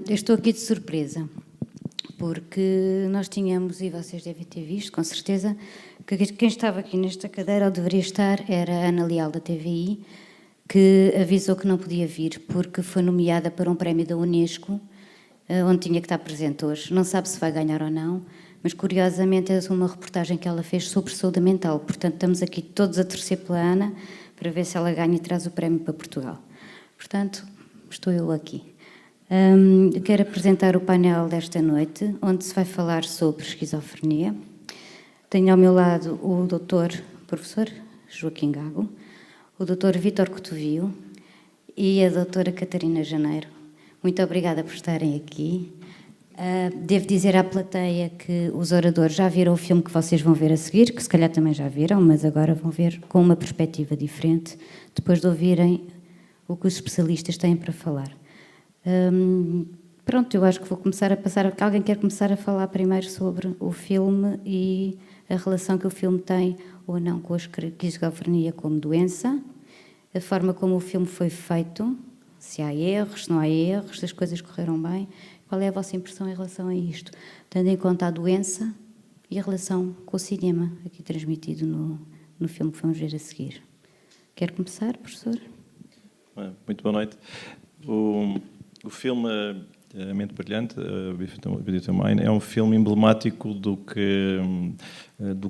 Eu estou aqui de surpresa, porque nós tínhamos, e vocês devem ter visto, com certeza, que quem estava aqui nesta cadeira, ou deveria estar, era a Ana Leal, da TVI, que avisou que não podia vir, porque foi nomeada para um prémio da Unesco, onde tinha que estar presente hoje. Não sabe se vai ganhar ou não, mas curiosamente é uma reportagem que ela fez sobre saúde mental. Portanto, estamos aqui todos a torcer pela Ana, para ver se ela ganha e traz o prémio para Portugal. Portanto, estou eu aqui. Quero apresentar o painel desta noite, onde se vai falar sobre esquizofrenia. Tenho ao meu lado o doutor, professor Joaquim Gago, o doutor Vítor Cotovio e a doutora Catarina Janeiro. Muito obrigada por estarem aqui. Devo dizer à plateia que os oradores já viram o filme que vocês vão ver a seguir, que se calhar também já viram, mas agora vão ver com uma perspectiva diferente, depois de ouvirem o que os especialistas têm para falar. Pronto, eu acho que vou começar a passar... Alguém quer começar a falar primeiro sobre o filme e a relação que o filme tem ou não com a esquizofrenia como doença, a forma como o filme foi feito, se há erros, se não há erros, se as coisas correram bem. Qual é a vossa impressão em relação a isto? Tendo em conta a doença e a relação com o cinema, aqui transmitido no filme que vamos ver a seguir. Quer começar, professor? Muito boa noite. O filme A Mente Brilhante, Beautiful Mind, é um filme emblemático do que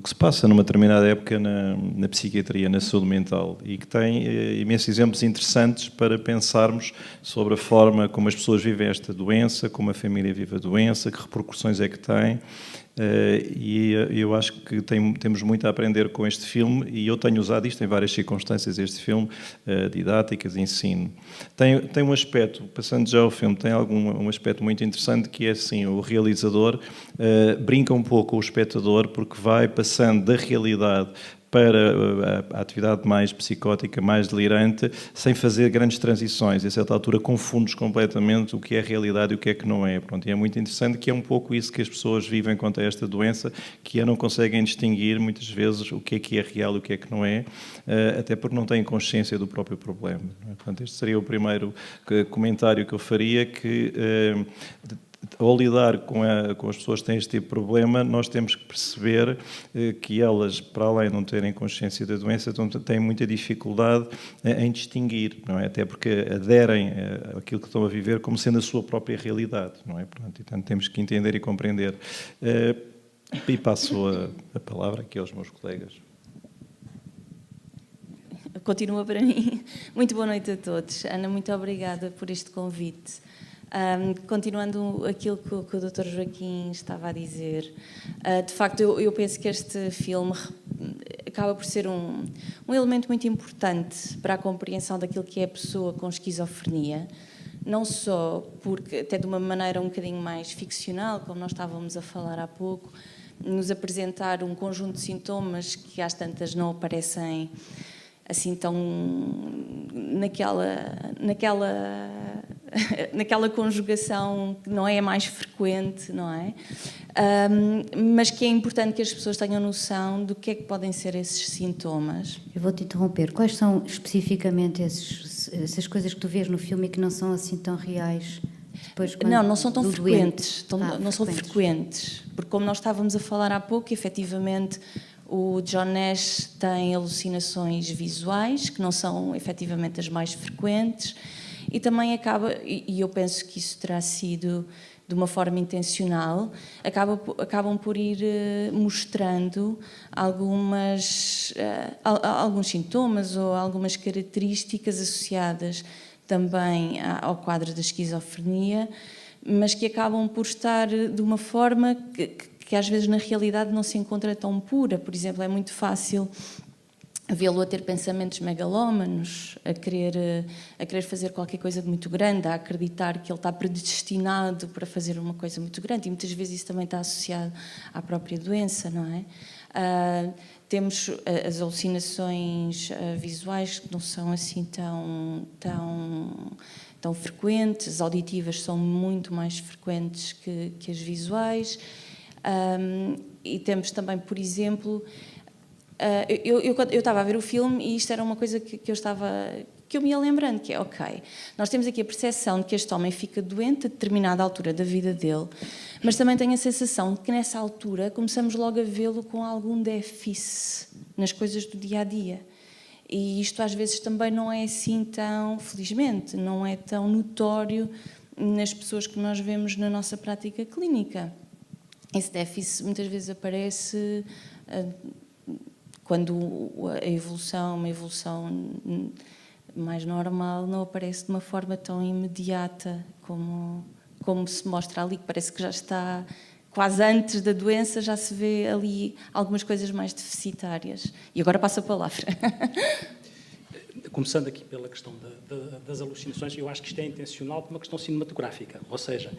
se passa numa determinada época na psiquiatria, na saúde mental, e que tem imensos exemplos interessantes para pensarmos sobre a forma como as pessoas vivem esta doença, como a família vive a doença, que repercussões é que tem. E eu acho que temos muito a aprender com este filme, e eu tenho usado isto em várias circunstâncias, este filme, didáticas, ensino. Tem um aspecto, passando já ao filme, tem um aspecto muito interessante, que é assim, o realizador brinca um pouco com o espectador, porque vai passando da realidade para a atividade mais psicótica, mais delirante, sem fazer grandes transições. A certa altura confundes completamente o que é realidade e o que é que não é. Pronto, e é muito interessante, que é um pouco isso que as pessoas vivem quanto a esta doença, que não conseguem distinguir muitas vezes o que é real e o que é que não é, até porque não têm consciência do próprio problema. Portanto, este seria o primeiro comentário que eu faria, que ao lidar com as pessoas que têm este tipo de problema, nós temos que perceber que elas, para além de não terem consciência da doença, têm muita dificuldade em distinguir, não é? Até porque aderem àquilo que estão a viver como sendo a sua própria realidade, não é? Portanto, temos que entender e compreender. E passo a palavra aqui aos meus colegas. Continua para mim. Muito boa noite a todos. Ana, muito obrigada por este convite. Continuando aquilo que o Dr. Joaquim estava a dizer, de facto eu penso que este filme acaba por ser um elemento muito importante para a compreensão daquilo que é a pessoa com esquizofrenia, não só porque, até de uma maneira um bocadinho mais ficcional, como nós estávamos a falar há pouco, nos apresentar um conjunto de sintomas que às tantas não aparecem assim tão naquela conjugação que não é a mais frequente, não é? Mas que é importante que as pessoas tenham noção do que é que podem ser esses sintomas. Eu vou-te interromper. Quais são especificamente essas coisas que tu vês no filme e que não são assim tão reais? Depois, não são tão frequentes. Não são frequentes. Porque, como nós estávamos a falar há pouco, efetivamente, o John Nash tem alucinações visuais, que não são efetivamente as mais frequentes, e também e eu penso que isso terá sido de uma forma intencional, acabam por ir mostrando alguns sintomas ou algumas características associadas também ao quadro da esquizofrenia, mas que acabam por estar de uma forma que às vezes na realidade não se encontra tão pura. Por exemplo, é muito fácil vê-lo a ter pensamentos megalómanos, a querer fazer qualquer coisa de muito grande, a acreditar que ele está predestinado para fazer uma coisa muito grande, e muitas vezes isso também está associado à própria doença, não é? Temos as alucinações visuais, que não são assim tão frequentes, as auditivas são muito mais frequentes que as visuais. E temos também, por exemplo, eu estava a ver o filme e isto era uma coisa que eu estava que eu me ia lembrando, que é, ok, nós temos aqui a percepção de que este homem fica doente a determinada altura da vida dele, mas também tenho a sensação de que nessa altura começamos logo a vê-lo com algum déficit nas coisas do dia-a-dia. E isto às vezes também não é assim tão, felizmente, não é tão notório nas pessoas que nós vemos na nossa prática clínica. Esse déficit muitas vezes aparece quando uma evolução mais normal não aparece de uma forma tão imediata como se mostra ali, que parece que já está quase antes da doença, já se vê ali algumas coisas mais deficitárias. E agora passo a palavra. Começando aqui pela questão das alucinações, eu acho que isto é intencional por uma questão cinematográfica. Ou seja,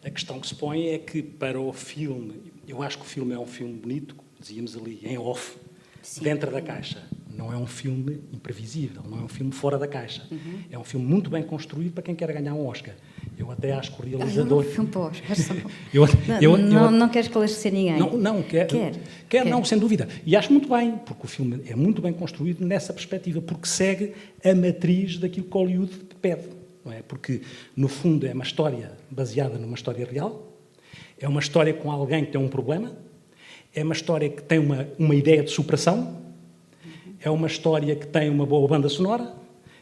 a questão que se põe é que para o filme, eu acho que o filme é um filme bonito, dizíamos ali, em off, sim, dentro da caixa. Não é um filme imprevisível, não é um filme fora da caixa. Uhum. É um filme muito bem construído para quem quer ganhar um Oscar. Eu até acho que o realizador... Não é um filme para Oscar, não quer esclarecer ninguém. Não, quer, não, sem dúvida. E acho muito bem, porque o filme é muito bem construído nessa perspectiva, porque segue a matriz daquilo que Hollywood pede. Não é? Porque, no fundo, é uma história baseada numa história real, é uma história com alguém que tem um problema, é uma história que tem uma ideia de superação, é uma história que tem uma boa banda sonora,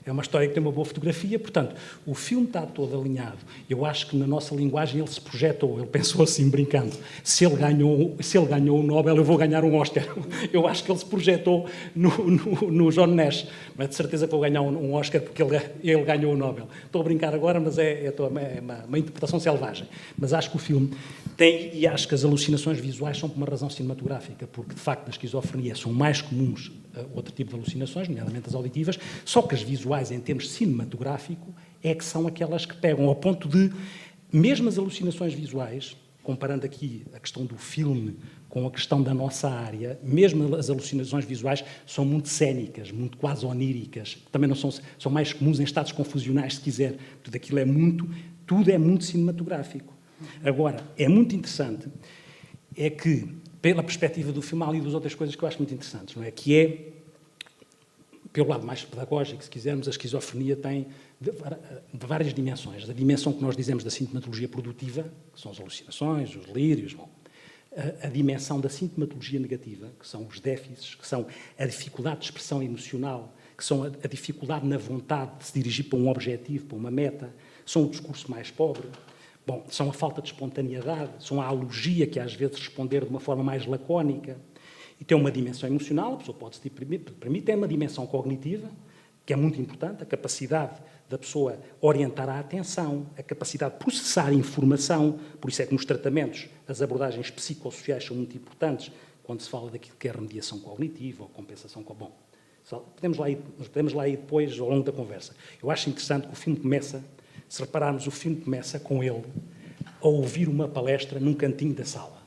é uma história que tem uma boa fotografia, portanto, o filme está todo alinhado. Eu acho que na nossa linguagem ele se projetou, ele pensou assim, brincando, se ele ganhou o Nobel, eu vou ganhar um Oscar. Eu acho que ele se projetou no John Nash, mas de certeza que vou ganhar um Oscar porque ele ganhou o Nobel. Estou a brincar agora, mas é uma interpretação selvagem. Mas acho que o filme tem, e acho que as alucinações visuais são por uma razão cinematográfica, porque de facto na esquizofrenia são mais comuns outro tipo de alucinações, nomeadamente as auditivas, só que as visuais, em termos cinematográfico, é que são aquelas que pegam ao ponto de, mesmo as alucinações visuais, comparando aqui a questão do filme com a questão da nossa área, mesmo as alucinações visuais são muito cénicas, muito quase oníricas, também não são mais comuns em estados confusionais, se quiser, tudo é muito cinematográfico. Agora, é muito interessante, é que, pela perspectiva do filme, há ali duas outras coisas que eu acho muito interessantes, não é? Que é, pelo lado mais pedagógico, se quisermos, a esquizofrenia tem de várias dimensões. A dimensão que nós dizemos da sintomatologia produtiva, que são as alucinações, os delírios, a dimensão da sintomatologia negativa, que são os déficits, que são a dificuldade de expressão emocional, que são a dificuldade na vontade de se dirigir para um objetivo, para uma meta, são o discurso mais pobre. Bom, são a falta de espontaneidade, são a alogia, que às vezes responder de uma forma mais lacónica. E tem uma dimensão emocional, a pessoa pode se deprimir. Para mim tem uma dimensão cognitiva, que é muito importante, a capacidade da pessoa orientar a atenção, a capacidade de processar informação. Por isso é que nos tratamentos as abordagens psicossociais são muito importantes, quando se fala daquilo que é remediação cognitiva ou compensação. Bom, podemos lá ir depois, ao longo da conversa. Eu acho interessante que o filme começa... Se repararmos, o filme começa com ele a ouvir uma palestra num cantinho da sala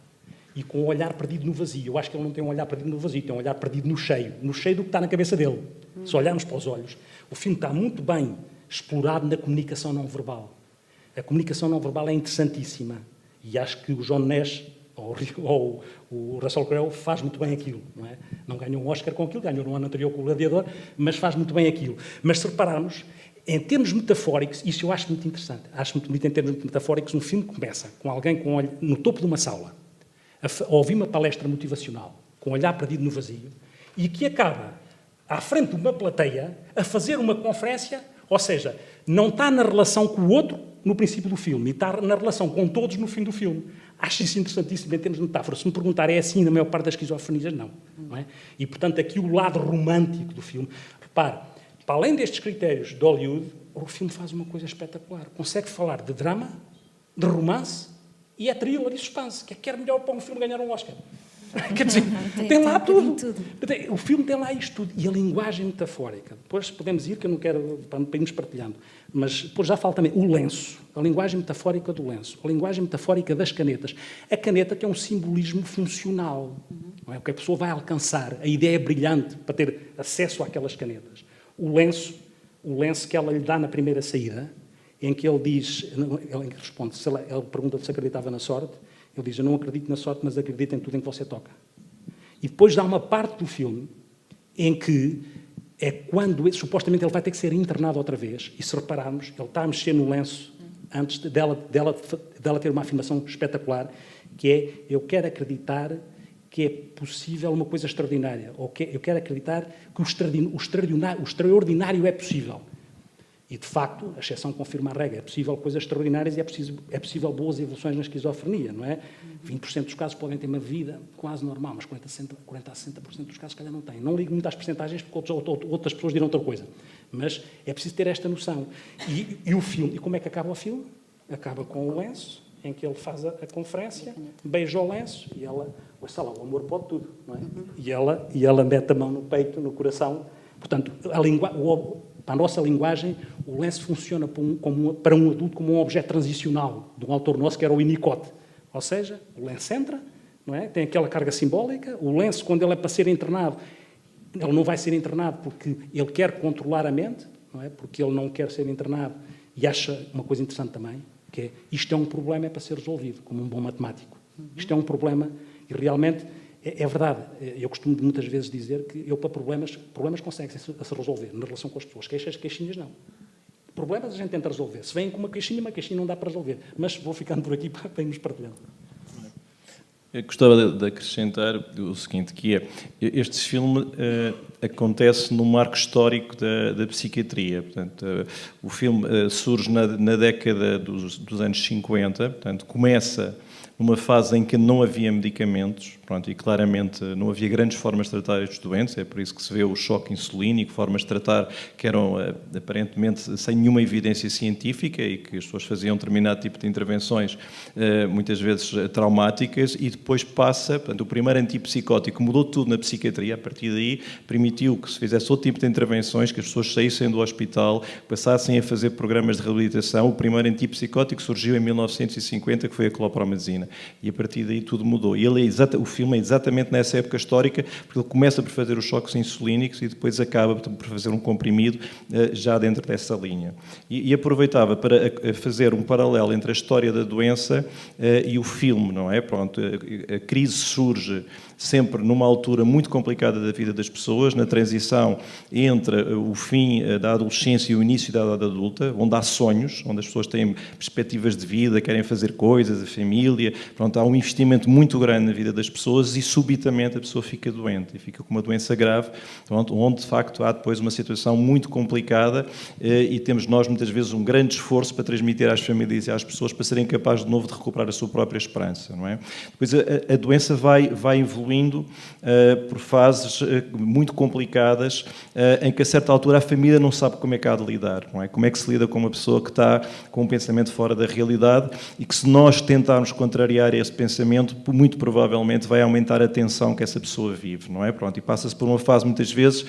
e com um olhar perdido no vazio. Eu acho que ele não tem um olhar perdido no vazio, tem um olhar perdido no cheio do que está na cabeça dele. Se olharmos para os olhos, o filme está muito bem explorado na comunicação não verbal. A comunicação não verbal é interessantíssima e acho que o John Nash ou o Russell Crowe faz muito bem aquilo. Não é? Não ganhou um Oscar com aquilo, ganhou no ano anterior com o Gladiador, mas faz muito bem aquilo. Mas se repararmos, em termos metafóricos, isso eu acho muito interessante. Acho muito bonito em termos metafóricos, um filme que começa com alguém no topo de uma sala, a ouvir uma palestra motivacional, com o olhar perdido no vazio, e que acaba, à frente de uma plateia, a fazer uma conferência, ou seja, não está na relação com o outro no princípio do filme, e está na relação com todos no fim do filme. Acho isso interessantíssimo em termos de metáfora. Se me perguntar, é assim na maior parte das esquizofrenias? Não. É? E, portanto, aqui o lado romântico do filme. Repare, para além destes critérios de Hollywood, o filme faz uma coisa espetacular. Consegue falar de drama, de romance e é thriller e suspense, que é que era melhor para um filme ganhar um Oscar. Quer dizer, tem lá tudo. O filme tem lá isto tudo. E a linguagem metafórica. Depois podemos ir, que eu não quero, para irmos partilhando. Mas depois já falo também o lenço. A linguagem metafórica do lenço. A linguagem metafórica das canetas. A caneta que é um simbolismo funcional. Não é? O que a pessoa vai alcançar. A ideia é brilhante para ter acesso àquelas canetas. O lenço que ela lhe dá na primeira saída, em que ele diz, ele responde, ele pergunta se acreditava na sorte, ele diz, eu não acredito na sorte, mas acredito em tudo em que você toca. E depois dá uma parte do filme em que é quando supostamente ele vai ter que ser internado outra vez, e se repararmos, ele está a mexer no lenço antes dela ter uma afirmação espetacular, que é: eu quero acreditar que é possível uma coisa extraordinária, ou eu quero acreditar que o extraordinário é possível. E, de facto, a exceção confirma a regra. É possível coisas extraordinárias e é possível boas evoluções na esquizofrenia, não é? 20% dos casos podem ter uma vida quase normal, mas 40 a 60% dos casos, se calhar, não têm. Não ligo muito às percentagens, porque outras pessoas dirão outra coisa. Mas é preciso ter esta noção. E o filme, e como é que acaba o filme? Acaba com o lenço, em que ele faz a conferência, beija o lenço, e ela, sei lá, o amor pode tudo, não é? E ela mete a mão no peito, no coração. Portanto, para a nossa linguagem, o lenço funciona para um adulto como um objeto transicional de um autor nosso, que era o Winnicott. Ou seja, o lenço entra, não é? Tem aquela carga simbólica. O lenço, quando ele é para ser internado, ele não vai ser internado porque ele quer controlar a mente, não é? Porque ele não quer ser internado. E acha uma coisa interessante também, que é: isto é um problema, é para ser resolvido, como um bom matemático. Isto é um problema, e realmente é verdade. Eu costumo muitas vezes dizer que para problemas conseguem-se resolver na relação com as pessoas. Queixinhas não. Problemas a gente tenta resolver. Se vem com uma queixinha não dá para resolver. Mas vou ficando por aqui para irmos partilhando. Eu gostava de acrescentar o seguinte, que é: este filme acontece no marco histórico da psiquiatria. Portanto, o filme surge na década dos anos 50, portanto, começa numa fase em que não havia medicamentos, pronto, e claramente não havia grandes formas de tratar estes doentes, é por isso que se vê o choque insulínico, formas de tratar que eram aparentemente sem nenhuma evidência científica e que as pessoas faziam determinado tipo de intervenções, muitas vezes traumáticas, e depois passa, portanto, o primeiro antipsicótico mudou tudo na psiquiatria. A partir daí permitiu que se fizesse outro tipo de intervenções, que as pessoas saíssem do hospital, passassem a fazer programas de reabilitação. O primeiro antipsicótico surgiu em 1950, que foi a clopromazina. E a partir daí tudo mudou. E o filme é exatamente nessa época histórica, porque ele começa por fazer os choques insulínicos e depois acaba por fazer um comprimido já dentro dessa linha. E aproveitava para fazer um paralelo entre a história da doença e o filme, não é? Pronto, a crise surge sempre numa altura muito complicada da vida das pessoas, na transição entre o fim da adolescência e o início da idade adulta, onde há sonhos, onde as pessoas têm perspectivas de vida, querem fazer coisas, a família, pronto, há um investimento muito grande na vida das pessoas e subitamente a pessoa fica doente e fica com uma doença grave, pronto, onde de facto há depois uma situação muito complicada e temos nós muitas vezes um grande esforço para transmitir às famílias e às pessoas para serem capazes de novo de recuperar a sua própria esperança, não é? Depois a doença vai evoluindo por fases muito complicadas, em que a certa altura a família não sabe como é que há de lidar, não é? Como é que se lida com uma pessoa que está com um pensamento fora da realidade e que, se nós tentarmos contrariar esse pensamento, muito provavelmente vai aumentar a tensão que essa pessoa vive, não é? Pronto, e passa-se por uma fase muitas vezes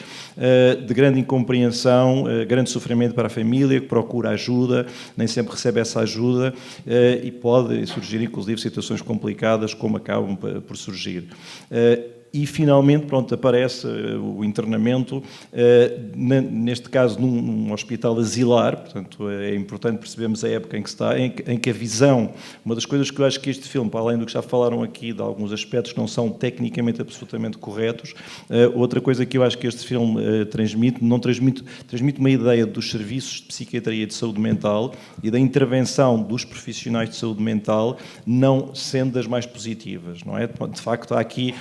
de grande incompreensão, grande sofrimento para a família, que procura ajuda, nem sempre recebe essa ajuda e pode surgir inclusive situações complicadas como acabam por surgir. E, finalmente, pronto, aparece o internamento, neste caso num hospital asilar. Portanto, é importante percebermos a época em que se está, em que a visão, uma das coisas que eu acho que este filme, para além do que já falaram aqui, de alguns aspectos que não são tecnicamente absolutamente corretos, outra coisa que eu acho que este filme transmite uma ideia dos serviços de psiquiatria e de saúde mental e da intervenção dos profissionais de saúde mental não sendo das mais positivas, não é? De facto, há aqui,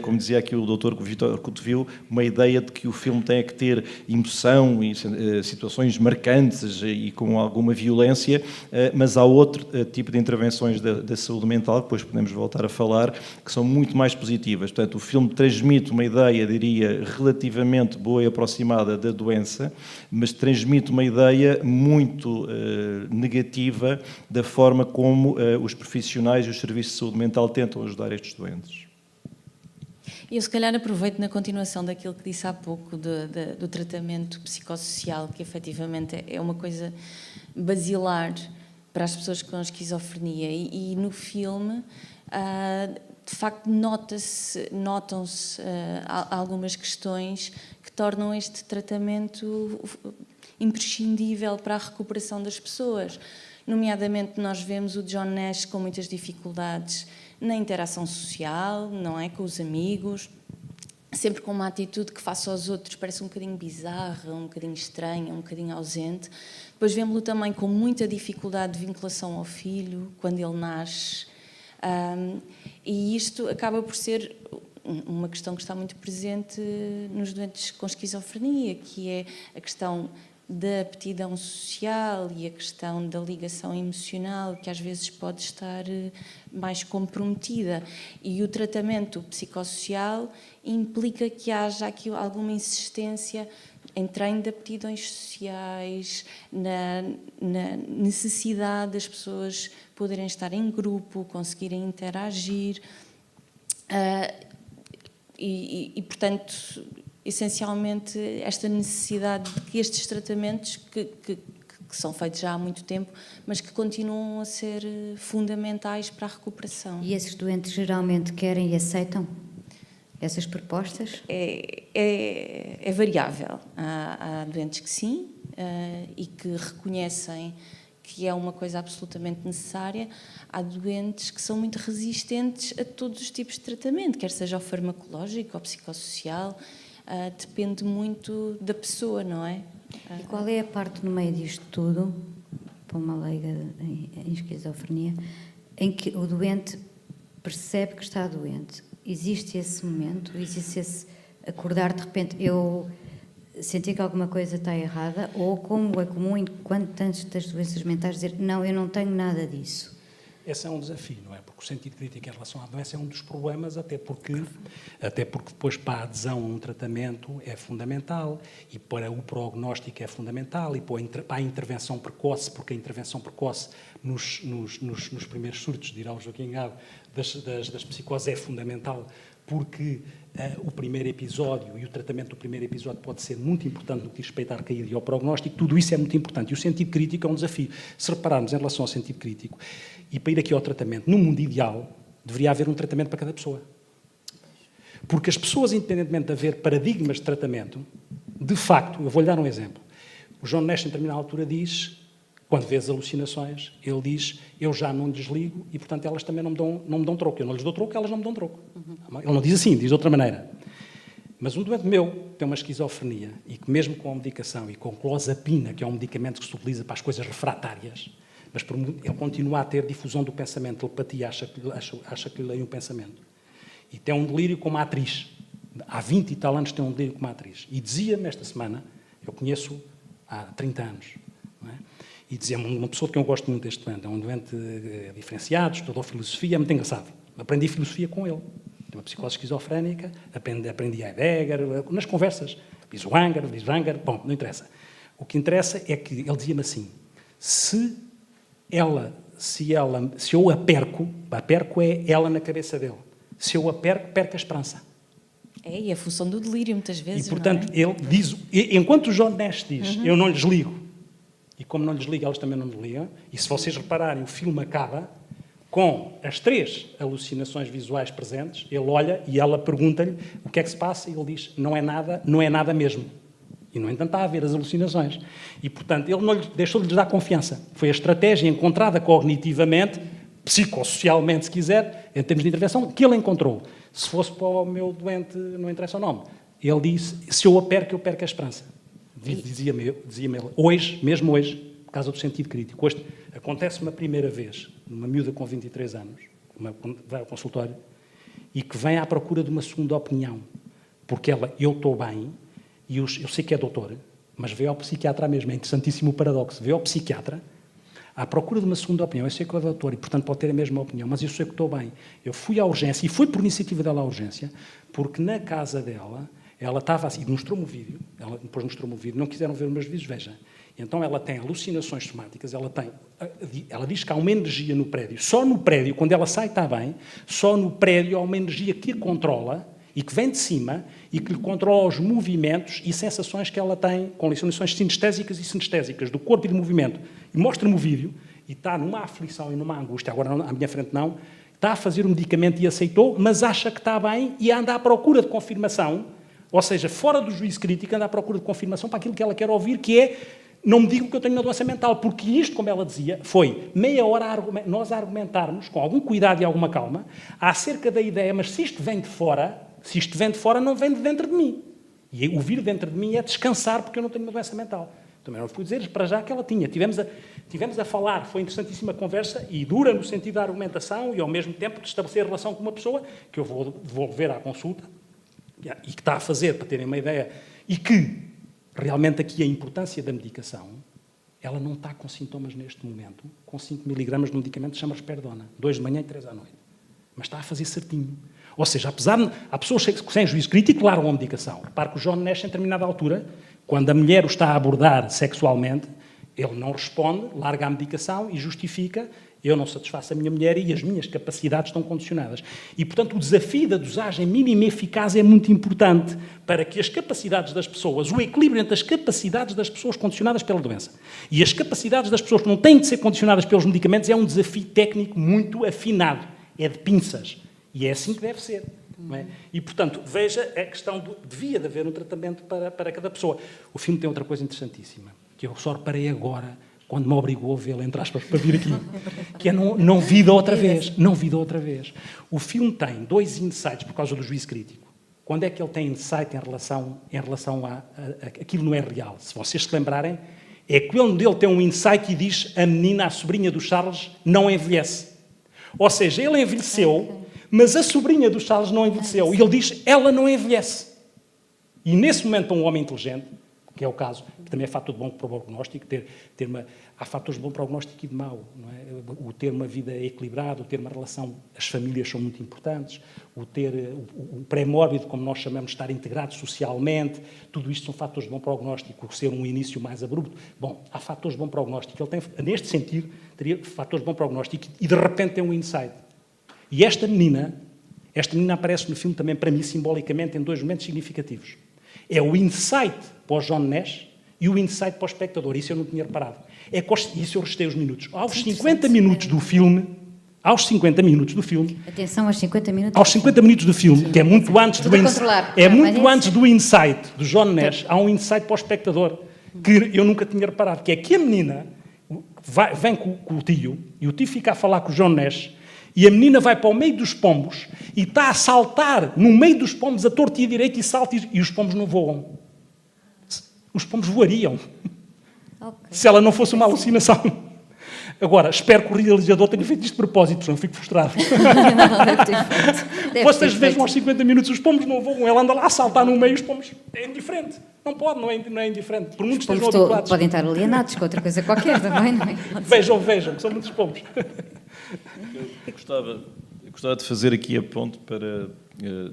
como dizia aqui o doutor Vítor Couto, uma ideia de que o filme tem que ter emoção e situações marcantes e com alguma violência, mas há outro tipo de intervenções da saúde mental, que depois podemos voltar a falar, que são muito mais positivas. Portanto, o filme transmite uma ideia, diria, relativamente boa e aproximada da doença, mas transmite uma ideia muito negativa da forma como os profissionais e os serviços de saúde mental tentam ajudar estes doentes. Eu, se calhar, aproveito na continuação daquilo que disse há pouco do tratamento psicossocial, que efetivamente é uma coisa basilar para as pessoas com esquizofrenia. E no filme, de facto, notam-se algumas questões que tornam este tratamento imprescindível para a recuperação das pessoas. Nomeadamente, nós vemos o John Nash com muitas dificuldades na interação social, não é, com os amigos, sempre com uma atitude que face aos outros parece um bocadinho bizarra, um bocadinho estranha, um bocadinho ausente. Depois vemos-lo também com muita dificuldade de vinculação ao filho, quando ele nasce. E isto acaba por ser uma questão que está muito presente nos doentes com esquizofrenia, que é a questão da aptidão social e a questão da ligação emocional, que às vezes pode estar mais comprometida. E o tratamento psicossocial implica que haja aqui alguma insistência em treino de aptidões sociais, na necessidade das pessoas poderem estar em grupo, conseguirem interagir. Portanto, essencialmente, esta necessidade de que estes tratamentos, que são feitos já há muito tempo, mas que continuam a ser fundamentais para a recuperação. E esses doentes geralmente querem e aceitam essas propostas? É variável. Há doentes que sim, e que reconhecem que é uma coisa absolutamente necessária. Há doentes que são muito resistentes a todos os tipos de tratamento, quer seja o farmacológico ou psicossocial, depende muito da pessoa, não é? E qual é a parte no meio disto tudo, para uma leiga em esquizofrenia, em que o doente percebe que está doente? Existe esse momento? Existe esse acordar de repente, eu senti que alguma coisa está errada, ou como é comum em tantas das doenças mentais dizer, não, eu não tenho nada disso? Esse é um desafio, não é? Porque o sentido crítico em relação à doença é um dos problemas, até porque depois para a adesão a um tratamento é fundamental, e para o prognóstico é fundamental, e para a intervenção precoce, porque a intervenção precoce nos primeiros surtos, dirá o Joaquim Gado, das psicoses é fundamental, porque o primeiro episódio e o tratamento do primeiro episódio pode ser muito importante no que diz respeito à recaída e ao prognóstico, tudo isso é muito importante. E o sentido crítico é um desafio. Se repararmos em relação ao sentido crítico, e para ir aqui ao tratamento, no mundo ideal, deveria haver um tratamento para cada pessoa. Porque as pessoas, independentemente de haver paradigmas de tratamento, de facto, eu vou-lhe dar um exemplo. O John Nash, em determinada altura, diz, quando vê as alucinações, ele diz, eu já não desligo e, portanto, elas também não me dão troco. Eu não lhes dou troco, elas não me dão troco. Ele não diz assim, diz de outra maneira. Mas um doente meu tem uma esquizofrenia e que mesmo com a medicação e com clozapina, que é um medicamento que se utiliza para as coisas refratárias, mas ele continua a ter difusão do pensamento, telepatia, acha que lhe leia um pensamento. E tem um delírio como uma atriz. Há 20 e tal anos tem um delírio como uma atriz. E dizia-me esta semana, eu conheço há 30 anos, não é? E dizia-me uma pessoa de quem eu gosto muito deste doente, é um doente diferenciado, estudou filosofia, é muito engraçado. Aprendi filosofia com ele. Tem uma psicose esquizofrénica, aprendi Heidegger, nas conversas, Bislanger, bom, não interessa. O que interessa é que ele dizia-me assim, se eu a perco é ela na cabeça dele. Se eu a perco a esperança. E a função do delírio, muitas vezes, e, portanto, não é? ele diz, enquanto o John Nash diz, eu não lhes ligo, e como não lhes ligo, elas também não me ligam, e se vocês repararem, o filme acaba com as 3 alucinações visuais presentes, ele olha e ela pergunta-lhe o que é que se passa, e ele diz, não é nada mesmo. E, no entanto, está a haver as alucinações. E, portanto, ele não deixou de lhes dar confiança. Foi a estratégia encontrada cognitivamente, psicossocialmente, se quiser, em termos de intervenção, que ele encontrou. Se fosse para o meu doente, não interessa o nome. Ele disse, se eu a perco, eu perco a esperança. Dizia-me ele, hoje, mesmo hoje, por causa do sentido crítico. Hoje acontece uma primeira vez, uma miúda com 23 anos, vai ao consultório, e que vem à procura de uma segunda opinião. Porque ela, eu estou bem, e eu sei que é doutor, mas veio ao psiquiatra mesmo. É interessantíssimo o paradoxo. Veio ao psiquiatra à procura de uma segunda opinião. Eu sei que é doutor e, portanto, pode ter a mesma opinião, mas eu sei que estou bem. Eu fui à urgência, e foi por iniciativa dela à urgência, porque na casa dela, ela estava assim, mostrou-me o vídeo, ela depois mostrou-me o vídeo, não quiseram ver os meus vídeos, veja. Então ela tem alucinações somáticas, ela diz que há uma energia no prédio. Só no prédio, quando ela sai está bem, só no prédio há uma energia que a controla, e que vem de cima e que lhe controla os movimentos e sensações que ela tem, com alucinações sinestésicas e sinestésicas do corpo e do movimento. E mostra-me o vídeo e está numa aflição e numa angústia, agora à minha frente não, está a fazer o medicamento e aceitou, mas acha que está bem e anda à procura de confirmação, ou seja, fora do juízo crítico, anda à procura de confirmação para aquilo que ela quer ouvir, que é, não me digam que eu tenho uma doença mental, porque isto, como ela dizia, foi meia hora nós a argumentarmos, com algum cuidado e alguma calma, acerca da ideia, mas se isto vem de fora, Se isto vem de fora, não vem de dentro de mim. E o vir dentro de mim é descansar, porque eu não tenho uma doença mental. Também não fui dizer para já que ela tinha. Tivemos a falar, foi interessantíssima conversa e dura no sentido da argumentação e ao mesmo tempo de estabelecer relação com uma pessoa que eu vou devolver à consulta e que está a fazer, para terem uma ideia, e que realmente aqui a importância da medicação, ela não está com sintomas neste momento, com 5 miligramas de medicamento, chama Risperidona, 2 de manhã e 3 à noite. Mas está a fazer certinho. Ou seja, apesar de... Há pessoas que, sem juízo crítico, largam a medicação. Repare que o John Nash, em determinada altura, quando a mulher o está a abordar sexualmente, ele não responde, larga a medicação e justifica: eu não satisfaço a minha mulher e as minhas capacidades estão condicionadas. E, portanto, o desafio da dosagem mínima e eficaz é muito importante para que as capacidades das pessoas, o equilíbrio entre as capacidades das pessoas condicionadas pela doença e as capacidades das pessoas que não têm de ser condicionadas pelos medicamentos, é um desafio técnico muito afinado. É de pinças. E é assim que deve ser. Não é? E, portanto, veja a questão devia de haver um tratamento para cada pessoa. O filme tem outra coisa interessantíssima, que eu só reparei agora, quando me obrigou a vê-lo, entre aspas, para vir aqui, que é não vi da outra vez. Não vi da outra vez. O filme tem 2 insights por causa do juízo crítico. Quando é que ele tem insight em relação a aquilo não é real? Se vocês se lembrarem, é quando ele tem um insight e diz: a menina, a sobrinha do Charles, não envelhece. Ou seja, ele envelheceu, mas a sobrinha do Charles não envelheceu. E ele diz: ela não envelhece. E nesse momento, para um homem inteligente, que é o caso, que também é fator de bom prognóstico, há fatores de bom prognóstico e de mau. Não é? O ter uma vida equilibrada, o ter uma relação, as famílias são muito importantes, o ter o pré-mórbido, como nós chamamos, estar integrado socialmente, tudo isto são fatores de bom prognóstico, o ser um início mais abrupto. Bom, há fatores de bom prognóstico. Ele tem, neste sentido, teria fatores de bom prognóstico e de repente tem um insight. E esta menina aparece no filme também, para mim, simbolicamente, em 2 momentos significativos. É o insight para o John Nash e o insight para o espectador. Isso eu não tinha reparado. Isso eu restei os minutos. Aos 50 minutos do filme... Atenção, aos 50 minutos. Aos 50 minutos do filme, que é muito antes do insight do John Nash, há um insight para o espectador que eu nunca tinha reparado, que é que a menina vem com o tio, e o tio fica a falar com o John Nash, e a menina vai para o meio dos pombos e está a saltar no meio dos pombos a torto e a direito e salta e os pombos não voam. Os pombos voariam. Okay. Se ela não fosse uma alucinação. Agora, espero que o realizador tenha feito isto de propósito, senão eu fico frustrado. Vocês vejam aos 50 minutos, os pombos não voam, ela anda lá a saltar no meio, os pombos... É indiferente. Não pode, não é indiferente. Por muitos estejam habituados. Podem estar alienados com outra coisa qualquer também, não é? Vejam, que são muitos pombos. Eu gostava de fazer aqui a ponto para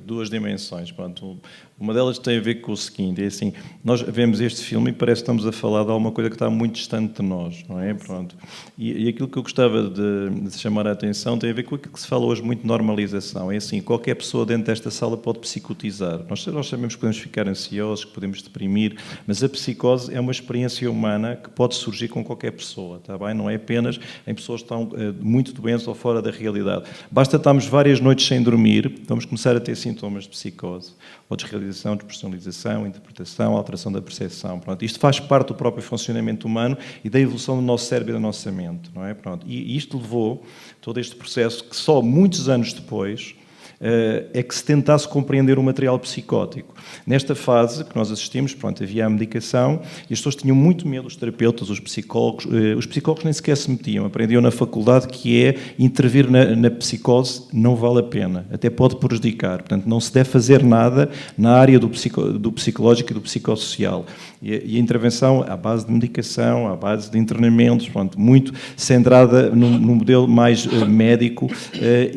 2 dimensões. Pronto, uma delas tem a ver com o seguinte: é assim, nós vemos este filme e parece que estamos a falar de alguma coisa que está muito distante de nós, não é? Pronto. E aquilo que eu gostava de chamar a atenção tem a ver com aquilo que se fala hoje muito de normalização. É assim, qualquer pessoa dentro desta sala pode psicotizar. Nós sabemos que podemos ficar ansiosos, que podemos deprimir, mas a psicose é uma experiência humana que pode surgir com qualquer pessoa, está bem? Não é apenas em pessoas que estão muito doentes ou fora da realidade. Basta estarmos várias noites sem dormir, vamos começar a ter sintomas de psicose, ou desrealização, despersonalização, interpretação, alteração da percepção. Pronto, isto faz parte do próprio funcionamento humano e da evolução do nosso cérebro e da nossa mente, não é? Pronto, e isto levou todo este processo que só muitos anos depois é que se tentasse compreender o material psicótico. Nesta fase que nós assistimos, pronto, havia a medicação e as pessoas tinham muito medo, os terapeutas, os psicólogos nem sequer se metiam, aprendiam na faculdade que é intervir na psicose não vale a pena, até pode prejudicar, portanto não se deve fazer nada na área do psicológico e do psicossocial. E a intervenção à base de medicação, à base de internamentos, pronto, muito centrada num modelo mais médico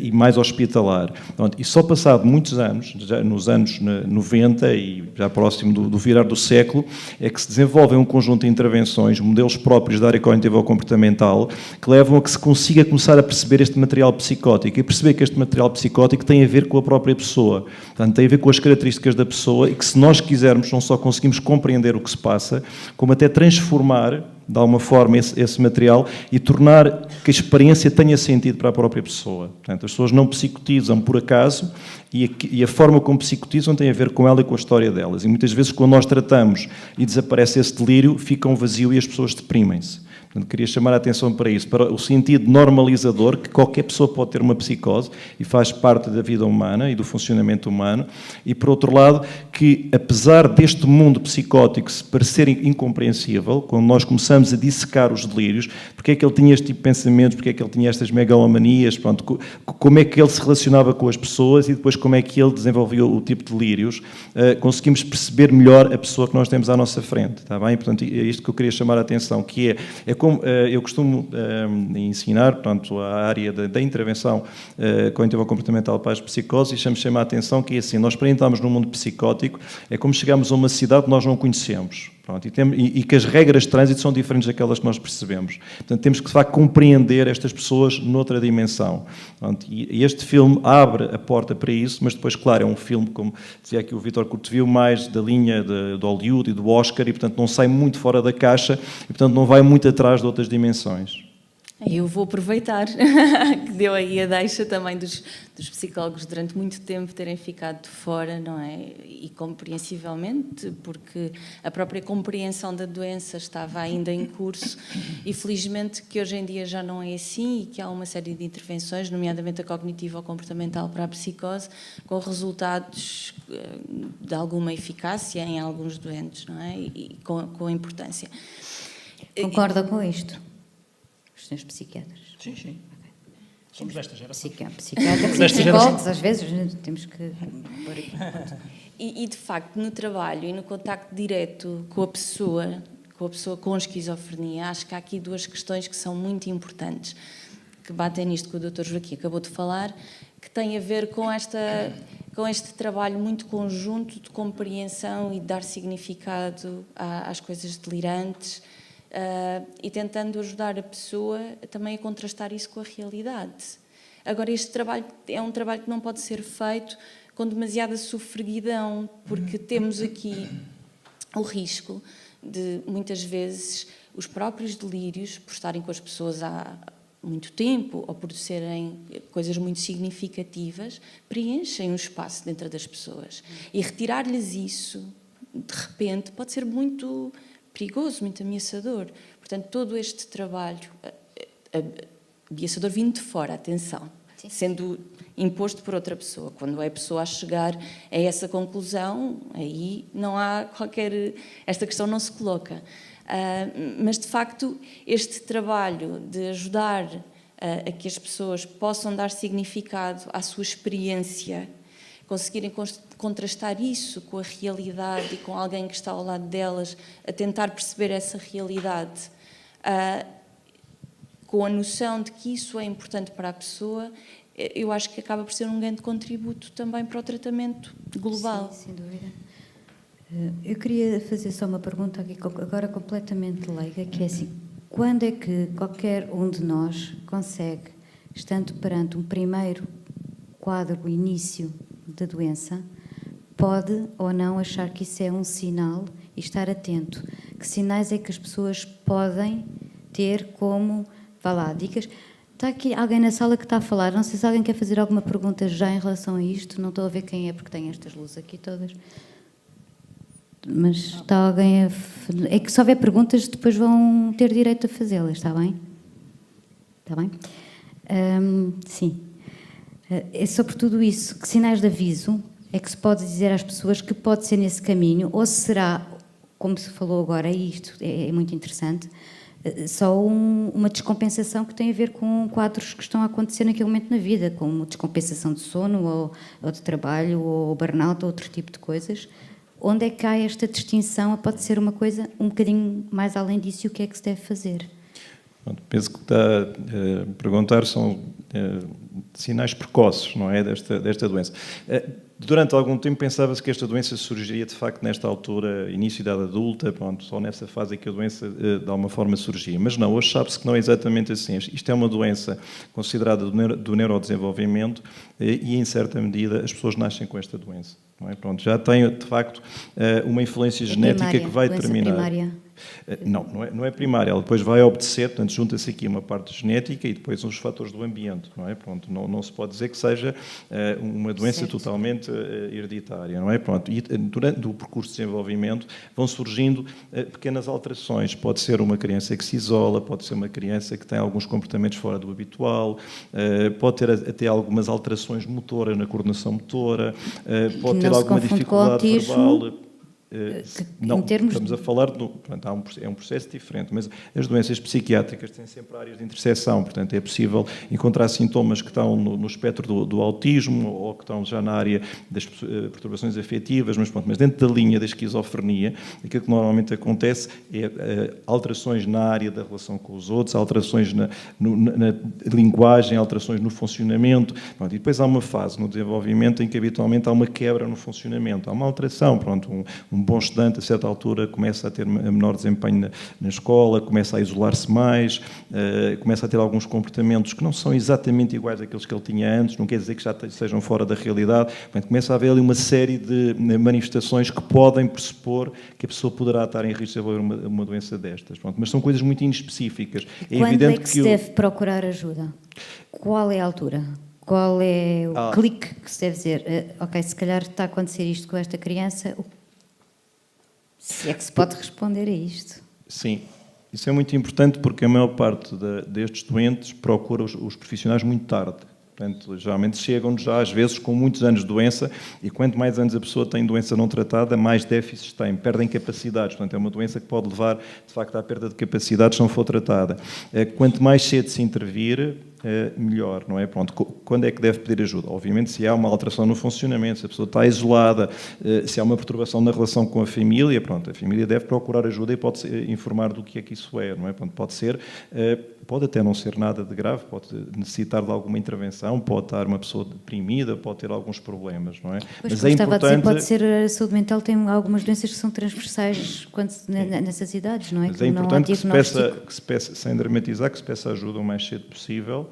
e mais hospitalar. Pronto, e só passado muitos anos, já nos anos 90 e já próximo do virar do século, é que se desenvolvem um conjunto de intervenções, modelos próprios da área cognitivo-comportamental, que levam a que se consiga começar a perceber este material psicótico e perceber que este material psicótico tem a ver com a própria pessoa. Portanto, tem a ver com as características da pessoa e que, se nós quisermos, não só conseguimos compreender o que se passa, como até transformar de alguma forma esse material e tornar que a experiência tenha sentido para a própria pessoa. Portanto, as pessoas não psicotizam por acaso e a forma como psicotizam tem a ver com ela e com a história delas. E muitas vezes, quando nós tratamos e desaparece esse delírio, fica um vazio e as pessoas deprimem-se. Portanto, queria chamar a atenção para isso, para o sentido normalizador que qualquer pessoa pode ter uma psicose e faz parte da vida humana e do funcionamento humano, e por outro lado, que apesar deste mundo psicótico se parecer incompreensível, quando nós começamos a dissecar os delírios, porque é que ele tinha este tipo de pensamentos, porque é que ele tinha estas megalomanias, pronto, como é que ele se relacionava com as pessoas e depois como é que ele desenvolvia o tipo de delírios, conseguimos perceber melhor a pessoa que nós temos à nossa frente, está bem? Portanto, é isto que eu queria chamar a atenção, que é como eu costumo ensinar, portanto, a área da intervenção cognitiva comportamental para as psicoses, e chamo a atenção que é assim, nós para entrarmos num mundo psicótico é como chegamos a uma cidade que nós não conhecemos. Pronto, e que as regras de trânsito são diferentes daquelas que nós percebemos. Portanto, temos que, de facto, compreender estas pessoas noutra dimensão. Pronto, e este filme abre a porta para isso, mas depois, claro, é um filme, como dizia aqui o Vítor Cortevio, mais da linha de Hollywood e do Oscar, e, portanto, não sai muito fora da caixa, e, portanto, não vai muito atrás de outras dimensões. Eu vou aproveitar que deu aí a deixa também dos psicólogos durante muito tempo terem ficado de fora, não é? E compreensivelmente, porque a própria compreensão da doença estava ainda em curso e felizmente que hoje em dia já não é assim e que há uma série de intervenções, nomeadamente a cognitiva ou comportamental para a psicose, com resultados de alguma eficácia em alguns doentes, não é? E com a importância. Concorda com isto? Os senhores psiquiatras? Sim, sim. Somos desta geração. Psiquiatras e psicólogos, às vezes, temos que pôr aqui. E, de facto, no trabalho e no contacto direto com a pessoa com esquizofrenia, acho que há aqui duas questões que são muito importantes, que batem nisto que o Dr. Joaquim acabou de falar, que têm a ver com este trabalho muito conjunto de compreensão e de dar significado às coisas delirantes, e tentando ajudar a pessoa também a contrastar isso com a realidade. Agora, este trabalho é um trabalho que não pode ser feito com demasiada sofreguidão, porque temos aqui o risco de, muitas vezes, os próprios delírios, por estarem com as pessoas há muito tempo ou por serem coisas muito significativas, preenchem um espaço dentro das pessoas. E retirar-lhes isso, de repente, pode ser muito perigoso, muito ameaçador. Portanto, todo este trabalho, ameaçador vindo de fora, atenção, sim, sendo imposto por outra pessoa. Quando é a pessoa a chegar a essa conclusão, aí não há qualquer... Esta questão não se coloca. Mas, de facto, este trabalho de ajudar a que as pessoas possam dar significado à sua experiência, conseguirem contrastar isso com a realidade e com alguém que está ao lado delas, a tentar perceber essa realidade, com a noção de que isso é importante para a pessoa, eu acho que acaba por ser um grande contributo também para o tratamento global. Sim, sem dúvida. Eu queria fazer só uma pergunta aqui, agora completamente leiga, que é assim, quando é que qualquer um de nós consegue, estando perante um primeiro quadro, o início da doença, pode ou não achar que isso é um sinal e estar atento? Que sinais é que as pessoas podem ter como, vá lá, dicas? Está aqui alguém na sala que está a falar, não sei se alguém quer fazer alguma pergunta já em relação a isto, não estou a ver quem é porque tem estas luzes aqui todas. Mas está alguém a... É que se houver perguntas depois vão ter direito a fazê-las, está bem? Está bem? Sim. É sobre tudo isso. Que sinais de aviso é que se pode dizer às pessoas que pode ser nesse caminho, ou será, como se falou agora, e isto é muito interessante, só uma descompensação que tem a ver com quadros que estão a acontecer naquele momento na vida, como descompensação de sono, ou de trabalho, ou burnout, ou outro tipo de coisas. Onde é que há esta distinção? Pode ser uma coisa um bocadinho mais além disso, e o que é que se deve fazer? Penso que está a perguntar são sinais precoces, não é, desta doença. Durante algum tempo pensava-se que esta doença surgiria de facto nesta altura, início da idade adulta, pronto, só nessa fase em que a doença de alguma forma surgia. Mas não, hoje sabe-se que não é exatamente assim. Isto é uma doença considerada do neurodesenvolvimento e em certa medida as pessoas nascem com esta doença. Não é? Pronto, já tem de facto uma influência genética que vai determinar. Primária. Não é primária, ela depois vai obedecer, portanto, junta-se aqui uma parte genética e depois os fatores do ambiente, não é? Pronto, não se pode dizer que seja uma doença certo. Totalmente hereditária, não é? Pronto, e durante o percurso de desenvolvimento vão surgindo pequenas alterações. Pode ser uma criança que se isola, pode ser uma criança que tem alguns comportamentos fora do habitual, pode ter até algumas alterações motoras na coordenação motora, pode ter alguma dificuldade verbal. Não, estamos a falar portanto, é um processo diferente, mas as doenças psiquiátricas têm sempre áreas de interseção, portanto é possível encontrar sintomas que estão no espectro do autismo ou que estão já na área das perturbações afetivas, mas dentro da linha da esquizofrenia, aquilo que normalmente acontece é alterações na área da relação com os outros, alterações na linguagem, alterações no funcionamento, pronto, e depois há uma fase no desenvolvimento em que habitualmente há uma quebra no funcionamento, há uma alteração, pronto, um bom estudante, a certa altura, começa a ter menor desempenho na escola, começa a isolar-se mais, começa a ter alguns comportamentos que não são exatamente iguais àqueles que ele tinha antes, não quer dizer que já sejam fora da realidade, portanto, começa a haver ali uma série de manifestações que podem pressupor que a pessoa poderá estar em risco de desenvolver uma doença destas. Pronto, mas são coisas muito inespecíficas. Quando é que se deve procurar ajuda? Qual é a altura? Qual é o clique que se deve dizer? Ok, se calhar está a acontecer isto com esta criança. Se é que se pode responder a isto. Sim, isso é muito importante porque a maior parte destes doentes procura os profissionais muito tarde. Portanto, geralmente chegam já às vezes com muitos anos de doença e quanto mais anos a pessoa tem doença não tratada, mais déficits tem, perdem capacidades. Portanto, é uma doença que pode levar, de facto, à perda de capacidades se não for tratada. Quanto mais cedo se intervir, melhor, não é? Pronto, quando é que deve pedir ajuda? Obviamente, se há uma alteração no funcionamento, se a pessoa está isolada, se há uma perturbação na relação com a família, pronto, a família deve procurar ajuda e pode informar do que é que isso é, não é? Pronto, pode até não ser nada de grave, pode necessitar de alguma intervenção, pode estar uma pessoa deprimida, pode ter alguns problemas, não é? Pois, mas é importante... a dizer, pode ser a saúde mental, tem algumas doenças que são transversais nessas idades, não é? Mas é importante que se peça, sem dramatizar, que se peça ajuda o mais cedo possível,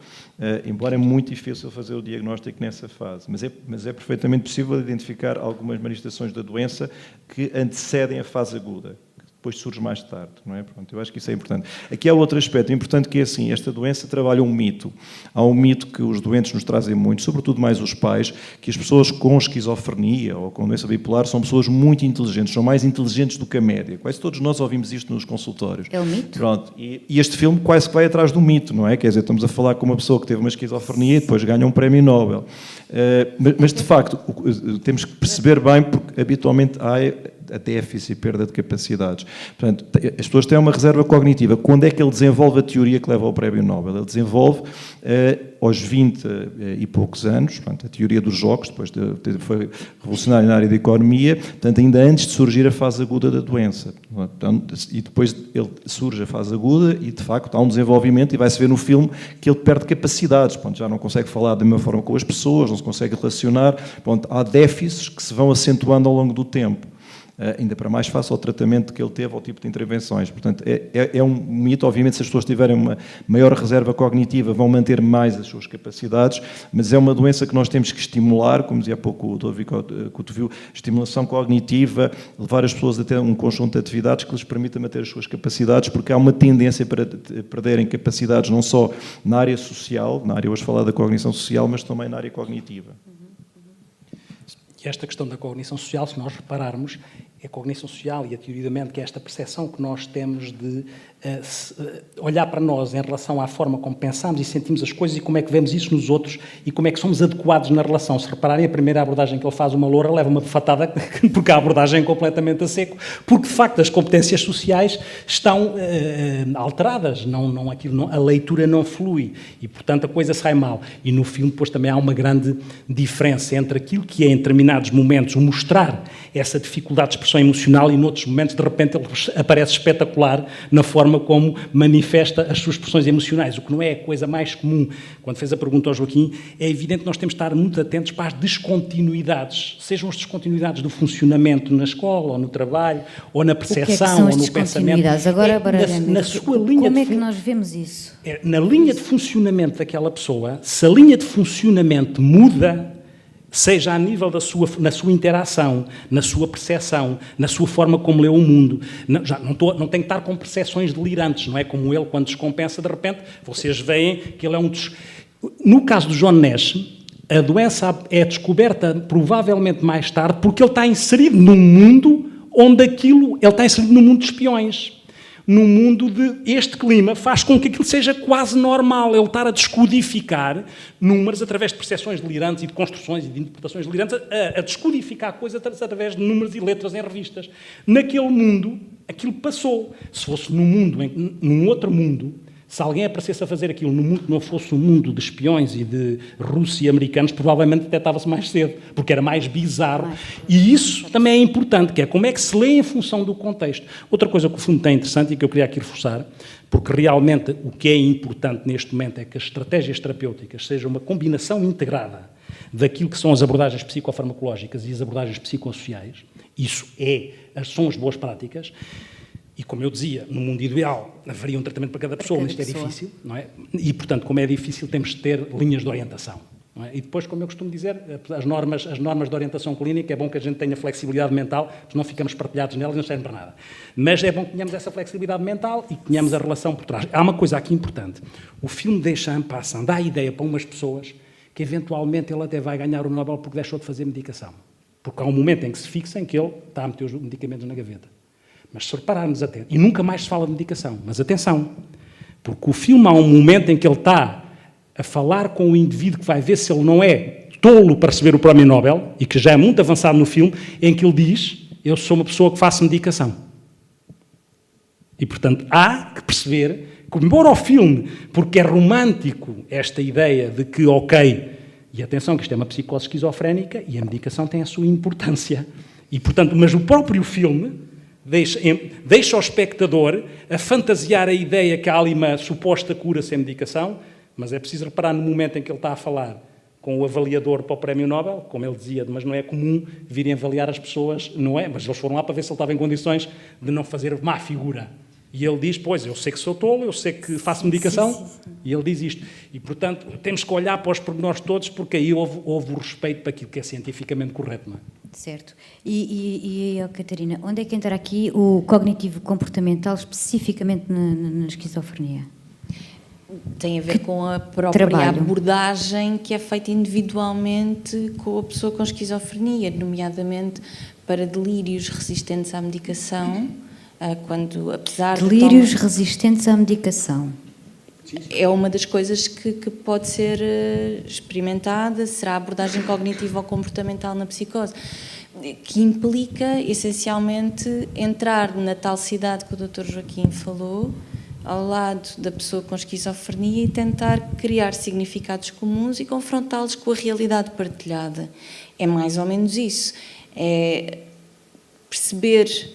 embora é muito difícil fazer o diagnóstico nessa fase, mas é perfeitamente possível identificar algumas manifestações da doença que antecedem a fase aguda, que depois surge mais tarde, não é? Pronto, eu acho que isso é importante. Aqui há outro aspecto importante que é assim, esta doença trabalha um mito. Há um mito que os doentes nos trazem muito, sobretudo mais os pais, que as pessoas com esquizofrenia ou com doença bipolar são pessoas muito inteligentes, são mais inteligentes do que a média. Quase todos nós ouvimos isto nos consultórios. É o mito? Pronto, e este filme quase que vai atrás do mito, não é? Quer dizer, estamos a falar com uma pessoa que teve uma esquizofrenia e depois ganha um prémio Nobel. Mas, de facto, temos que perceber bem, porque habitualmente há a déficit e perda de capacidades. Portanto, as pessoas têm uma reserva cognitiva. Quando é que ele desenvolve a teoria que leva ao prémio Nobel? Ele desenvolve aos 20 e poucos anos, portanto, a teoria dos jogos, depois foi revolucionária na área da economia, portanto, ainda antes de surgir a fase aguda da doença. Portanto, e depois surge a fase aguda e, de facto, há um desenvolvimento e vai-se ver no filme que ele perde capacidades, portanto, já não consegue falar da mesma forma com as pessoas, não se consegue relacionar, portanto, há déficits que se vão acentuando ao longo do tempo. Ainda para mais face ao tratamento que ele teve, ao tipo de intervenções. Portanto, é um mito. Obviamente, se as pessoas tiverem uma maior reserva cognitiva, vão manter mais as suas capacidades, mas é uma doença que nós temos que estimular, como dizia há pouco o Dr. Couto, estimulação cognitiva, levar as pessoas a ter um conjunto de atividades que lhes permita manter as suas capacidades, porque há uma tendência para perderem capacidades não só na área social, na área hoje falar da cognição social, mas também na área cognitiva. E esta questão da cognição social, se nós repararmos, é a cognição social e a teoria da mente, que é esta percepção que nós temos de olhar para nós em relação à forma como pensamos e sentimos as coisas e como é que vemos isso nos outros e como é que somos adequados na relação. Se repararem, a primeira abordagem que ele faz, uma loura, leva uma fatada porque a abordagem é completamente a seco, porque de facto as competências sociais estão alteradas, a leitura não flui e portanto a coisa sai mal. E no filme depois também há uma grande diferença entre aquilo que é em determinados momentos o mostrar essa dificuldade de expressão emocional e noutros momentos de repente ele aparece espetacular na forma como manifesta as suas expressões emocionais, o que não é a coisa mais comum. Quando fez a pergunta ao Joaquim, é evidente que nós temos de estar muito atentos para as descontinuidades, sejam as descontinuidades do funcionamento na escola, ou no trabalho, ou na percepção, ou no pensamento. Agora, na sua linha como é que nós vemos isso? Na linha de funcionamento daquela pessoa, se a linha de funcionamento muda, seja a nível na sua interação, na sua percepção, na sua forma como lê o mundo. Não tem que estar com percepções delirantes, não é como ele, quando descompensa, de repente, vocês veem que ele é um dos... No caso do John Nash, a doença é descoberta provavelmente mais tarde porque ele está inserido num mundo onde ele está inserido num mundo de espiões. No mundo de este clima faz com que aquilo seja quase normal, ele estar a descodificar números através de percepções delirantes e de construções e de interpretações delirantes, a descodificar coisas através de números e letras em revistas. Naquele mundo, aquilo passou. Se fosse num outro mundo, se alguém aparecesse a fazer aquilo num mundo que não fosse um mundo de espiões e de russos e americanos, provavelmente detectava-se mais cedo, porque era mais bizarro. E isso também é importante, que é como é que se lê em função do contexto. Outra coisa que o filme tem interessante e que eu queria aqui reforçar, porque realmente o que é importante neste momento é que as estratégias terapêuticas sejam uma combinação integrada daquilo que são as abordagens psicofarmacológicas e as abordagens psicossociais. Isso são as boas práticas. E, como eu dizia, no mundo ideal haveria um tratamento para cada pessoa, mas isto é difícil, não é? E, portanto, como é difícil, temos de ter linhas de orientação. Não é? E depois, como eu costumo dizer, as normas de orientação clínica, é bom que a gente tenha flexibilidade mental, senão ficamos partilhados nelas e não servem para nada. Mas é bom que tenhamos essa flexibilidade mental e que tenhamos a relação por trás. Há uma coisa aqui importante. O filme deixa en passant, dá a ideia para umas pessoas que, eventualmente, ele até vai ganhar o Nobel porque deixou de fazer medicação. Porque há um momento em que se fixa em que ele está a meter os medicamentos na gaveta. Mas se repararmos até, e nunca mais se fala de medicação, mas atenção, porque o filme há um momento em que ele está a falar com o indivíduo que vai ver se ele não é tolo para receber o prémio Nobel, e que já é muito avançado no filme, em que ele diz, eu sou uma pessoa que faço medicação. E, portanto, há que perceber que, embora o filme, porque é romântico esta ideia de que, ok, e atenção que isto é uma psicose esquizofrénica e a medicação tem a sua importância. E, portanto, mas o próprio filme deixa o espectador a fantasiar a ideia que há ali uma suposta cura sem medicação, mas é preciso reparar no momento em que ele está a falar com o avaliador para o Prémio Nobel, como ele dizia, mas não é comum virem avaliar as pessoas, não é? Mas eles foram lá para ver se ele estava em condições de não fazer má figura. E ele diz, pois, eu sei que sou tolo, eu sei que faço medicação, sim. E ele diz isto. E, portanto, temos que olhar para os pormenores todos, porque aí houve o respeito para aquilo que é cientificamente correto, não é? Certo. E Catarina, onde é que entra aqui o cognitivo comportamental, especificamente na esquizofrenia? Tem a ver com a própria abordagem que é feita individualmente com a pessoa com esquizofrenia, nomeadamente para delírios resistentes à medicação, quando, apesar de... Delírios resistentes à medicação. É uma das coisas que pode ser experimentada, será a abordagem cognitivo ou comportamental na psicose, que implica, essencialmente, entrar na tal cidade que o Dr. Joaquim falou, ao lado da pessoa com esquizofrenia e tentar criar significados comuns e confrontá-los com a realidade partilhada. É mais ou menos isso. É perceber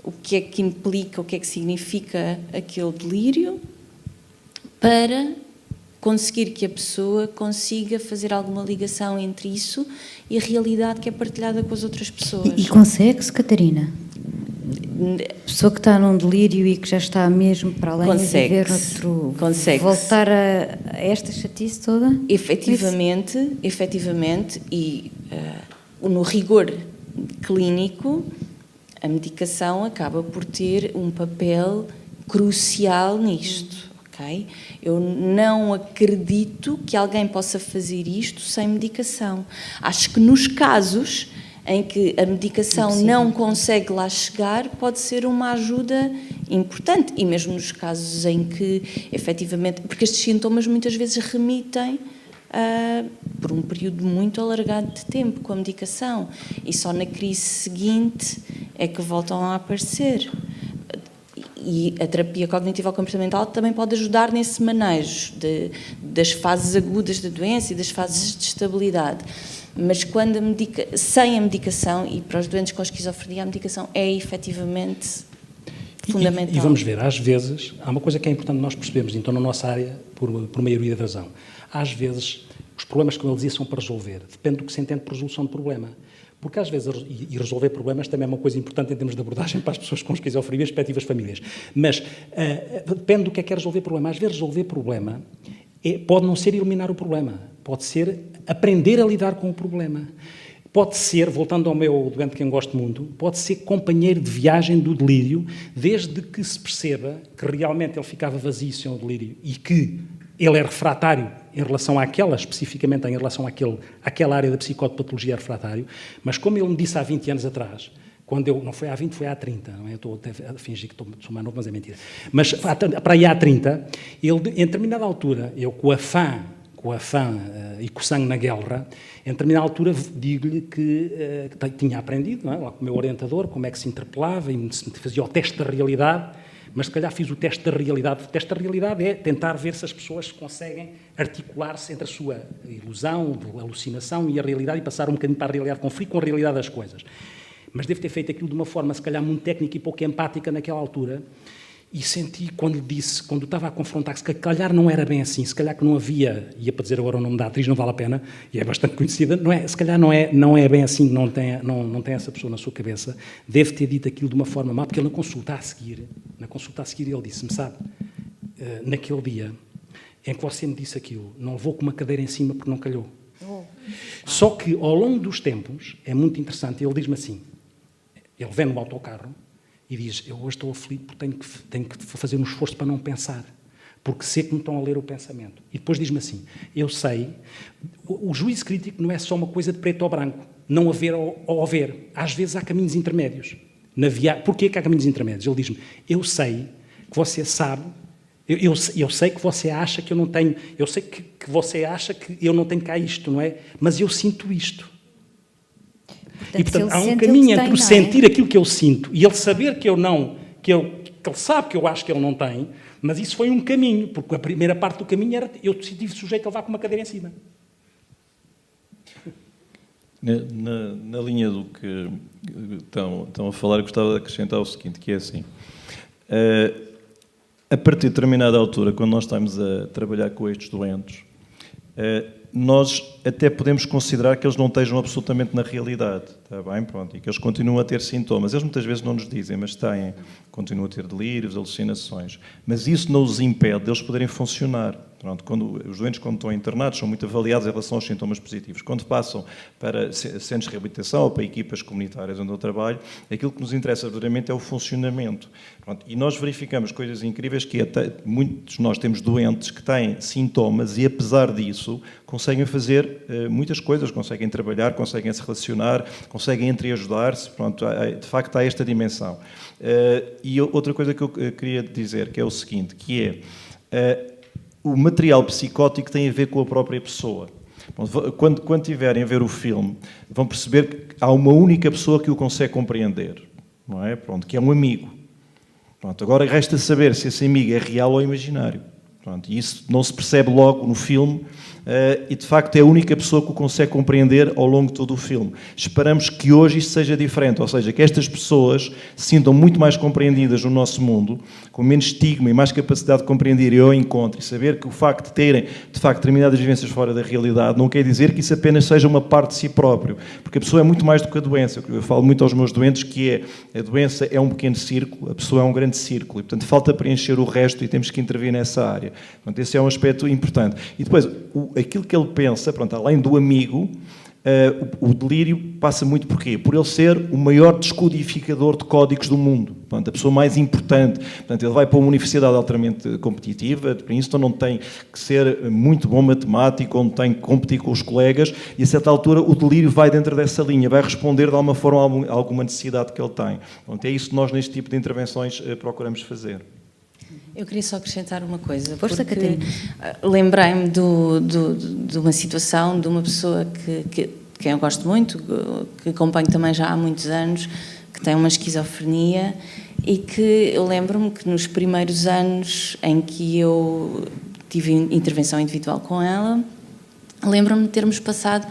o que é que implica, o que é que significa aquele delírio, para conseguir que a pessoa consiga fazer alguma ligação entre isso e a realidade que é partilhada com as outras pessoas. E consegue-se, Catarina? A pessoa que está num delírio e que já está mesmo para além de viver noutro... Voltar a esta chatice toda? Efetivamente, e no rigor clínico, a medicação acaba por ter um papel crucial nisto. Okay? Eu não acredito que alguém possa fazer isto sem medicação. Acho que nos casos em que a medicação não consegue lá chegar, pode ser uma ajuda importante. E mesmo nos casos em que, efetivamente, porque estes sintomas muitas vezes remitem por um período muito alargado de tempo com a medicação. E só na crise seguinte é que voltam a aparecer. E a terapia cognitivo-comportamental também pode ajudar nesse manejo das fases agudas da doença e das fases de estabilidade. Mas quando sem a medicação, e para os doentes com esquizofrenia, a medicação é efetivamente fundamental. E vamos ver, às vezes, há uma coisa que é importante nós percebermos, então na nossa área, por maioria da razão. Às vezes, os problemas, como ele dizia, são para resolver. Depende do que se entende por resolução de problema. Porque às vezes, e resolver problemas também é uma coisa importante em termos de abordagem para as pessoas com esquizofrenia e respectivas famílias, mas depende do que é resolver problema. Às vezes resolver problema pode não ser eliminar o problema, pode ser aprender a lidar com o problema. Pode ser, voltando ao meu doente de quem gosto muito, pode ser companheiro de viagem do delírio, desde que se perceba que realmente ele ficava vazio sem o delírio e que ele é refratário em relação àquela, especificamente em relação àquela área da psicopatologia refratário, mas como ele me disse há 20 anos atrás, quando eu, não foi há 20, foi há 30, não é? Eu estou a fingir que sou mais novo, mas é mentira. Mas para aí há 30, ele, em determinada altura, eu com a fã e com o sangue na guerra, em determinada altura digo-lhe que tinha aprendido, não é? Lá com o meu orientador, como é que se interpelava e se fazia o teste da realidade, mas se calhar fiz o teste da realidade. O teste da realidade é tentar ver se as pessoas conseguem articular-se entre a sua ilusão, a alucinação e a realidade e passar um bocadinho para a realidade, conflito com a realidade das coisas. Mas devo ter feito aquilo de uma forma, se calhar, muito técnica e pouco empática naquela altura, e senti, quando lhe disse, quando estava a confrontar, que se calhar não era bem assim, se calhar que não havia, ia para dizer agora o nome da atriz, não vale a pena, e é bastante conhecida, não é, se calhar não é bem assim, não tem essa pessoa na sua cabeça, deve ter dito aquilo de uma forma má, porque ele na consulta a seguir ele disse-me, sabe, naquele dia em que você me disse aquilo, não levou com uma cadeira em cima porque não calhou. Só que, ao longo dos tempos, é muito interessante, ele diz-me assim, ele vem no autocarro, e diz, eu hoje estou aflito porque tenho que fazer um esforço para não pensar, porque sei que me estão a ler o pensamento. E depois diz-me assim, eu sei, o juízo crítico não é só uma coisa de preto ou branco, não haver ou haver. Às vezes há caminhos intermédios. Porquê que há caminhos intermédios? Ele diz-me, eu sei que você sabe, eu sei que você acha que eu não tenho, eu sei que você acha que eu não tenho cá isto, não é? Mas eu sinto isto. E, portanto, há um caminho entre o sentir aquilo que eu sinto e ele saber que eu não, que ele sabe que eu acho que ele não tem, mas isso foi um caminho, porque a primeira parte do caminho era eu tive sujeito a levar com uma cadeira em cima. Na linha do que estão a falar, eu gostava de acrescentar o seguinte, que é assim, a partir de determinada altura, quando nós estamos a trabalhar com estes doentes, nós até podemos considerar que eles não estejam absolutamente na realidade, está bem? Pronto, e que eles continuam a ter sintomas. Eles muitas vezes não nos dizem, mas têm, continuam a ter delírios, alucinações. Mas isso não os impede de eles poderem funcionar. Pronto, os doentes, quando estão internados, são muito avaliados em relação aos sintomas positivos. Quando passam para centros de reabilitação ou para equipas comunitárias onde eu trabalho, aquilo que nos interessa verdadeiramente é o funcionamento. Pronto, e nós verificamos coisas incríveis que até, muitos de nós temos doentes que têm sintomas e, apesar disso, conseguem fazer muitas coisas, conseguem trabalhar, conseguem se relacionar, conseguem entreajudar-se. Pronto, de facto há esta dimensão. E outra coisa que eu queria dizer, que é o seguinte, que é... o material psicótico tem a ver com a própria pessoa. Quando tiverem a ver o filme, vão perceber que há uma única pessoa que o consegue compreender, não é? Pronto, que é um amigo. Pronto, agora resta saber se esse amigo é real ou imaginário. Pronto, e isso não se percebe logo no filme, e de facto é a única pessoa que o consegue compreender ao longo de todo o filme. Esperamos que hoje isto seja diferente, ou seja, que estas pessoas se sintam muito mais compreendidas no nosso mundo, com menos estigma e mais capacidade de compreender e ao encontro, e saber que o facto de terem, de facto, determinadas vivências fora da realidade não quer dizer que isso apenas seja uma parte de si próprio, porque a pessoa é muito mais do que a doença. Eu falo muito aos meus doentes que a doença é um pequeno círculo, a pessoa é um grande círculo, e portanto falta preencher o resto e temos que intervir nessa área. Portanto, esse é um aspecto importante. E depois, aquilo que ele pensa, pronto, além do amigo, o delírio passa muito por quê? Por ele ser o maior descodificador de códigos do mundo. Portanto, a pessoa mais importante. Portanto, ele vai para uma universidade altamente competitiva, de Princeton, onde tem que ser muito bom matemático, onde tem que competir com os colegas, e a certa altura o delírio vai dentro dessa linha, vai responder de alguma forma a alguma necessidade que ele tem. Portanto, é isso que nós, neste tipo de intervenções, procuramos fazer. Eu queria só acrescentar uma coisa, Força, porque Catarina. lembrei-me de uma situação de uma pessoa que quem eu gosto muito, que acompanho também já há muitos anos, que tem uma esquizofrenia e que eu lembro-me que nos primeiros anos em que eu tive intervenção individual com ela, lembro-me de termos passado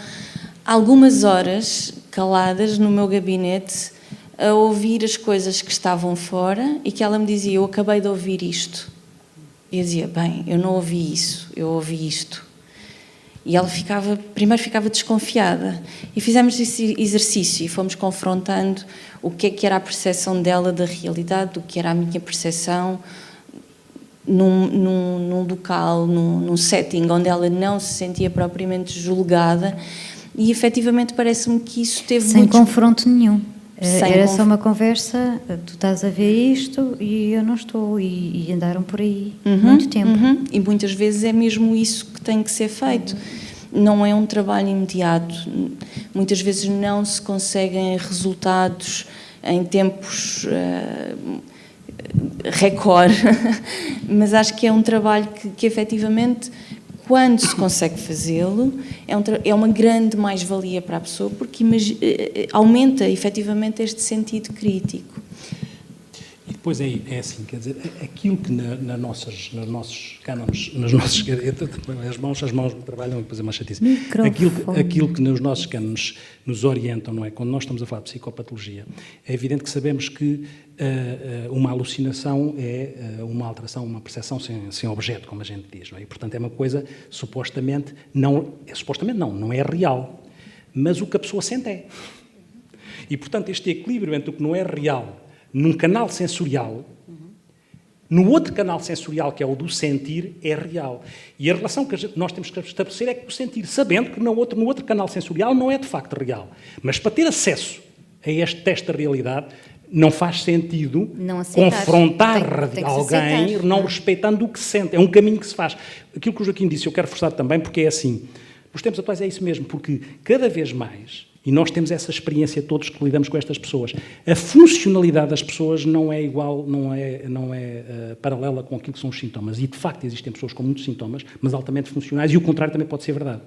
algumas horas caladas no meu gabinete a ouvir as coisas que estavam fora e que ela me dizia, eu acabei de ouvir isto. E eu dizia, bem, eu não ouvi isso, eu ouvi isto. E ela primeiro ficava desconfiada. E fizemos esse exercício e fomos confrontando o que era a percepção dela da realidade, o que era a minha percepção, num local, num setting onde ela não se sentia propriamente julgada, e efetivamente parece-me que isso teve sem confronto nenhum. Era só uma conversa, tu estás a ver isto e eu não estou, e andaram por aí muito tempo. E muitas vezes é mesmo isso que tem que ser feito. Não é um trabalho imediato, muitas vezes não se conseguem resultados em tempos recorde, mas acho que é um trabalho que efetivamente, quando se consegue fazê-lo, é uma grande mais-valia para a pessoa, porque aumenta efetivamente este sentido crítico. E depois é assim, quer dizer, aquilo que nos nossos cânones, as mãos trabalham e depois é uma chatice. Aquilo que nos nossos cânones nos orientam, não é? Quando nós estamos a falar de psicopatologia, é evidente que sabemos que uma alucinação é uma alteração, uma percepção sem objeto, como a gente diz, não é? E, portanto, é uma coisa supostamente não é real, mas o que a pessoa sente é. E, portanto, este equilíbrio entre o que não é real num canal sensorial, no outro canal sensorial, que é o do sentir, é real. E a relação que nós temos que estabelecer é que o sentir, sabendo que no outro canal sensorial não é de facto real. Mas para ter acesso a este teste da realidade, não faz sentido confrontar alguém não respeitando o que sente. É um caminho que se faz. Aquilo que o Joaquim disse, eu quero reforçar também, porque é assim. Nos tempos atuais é isso mesmo, porque cada vez mais, e nós temos essa experiência todos que lidamos com estas pessoas, a funcionalidade das pessoas não é igual, não é paralela com aquilo que são os sintomas. E, de facto, existem pessoas com muitos sintomas, mas altamente funcionais, e o contrário também pode ser verdade.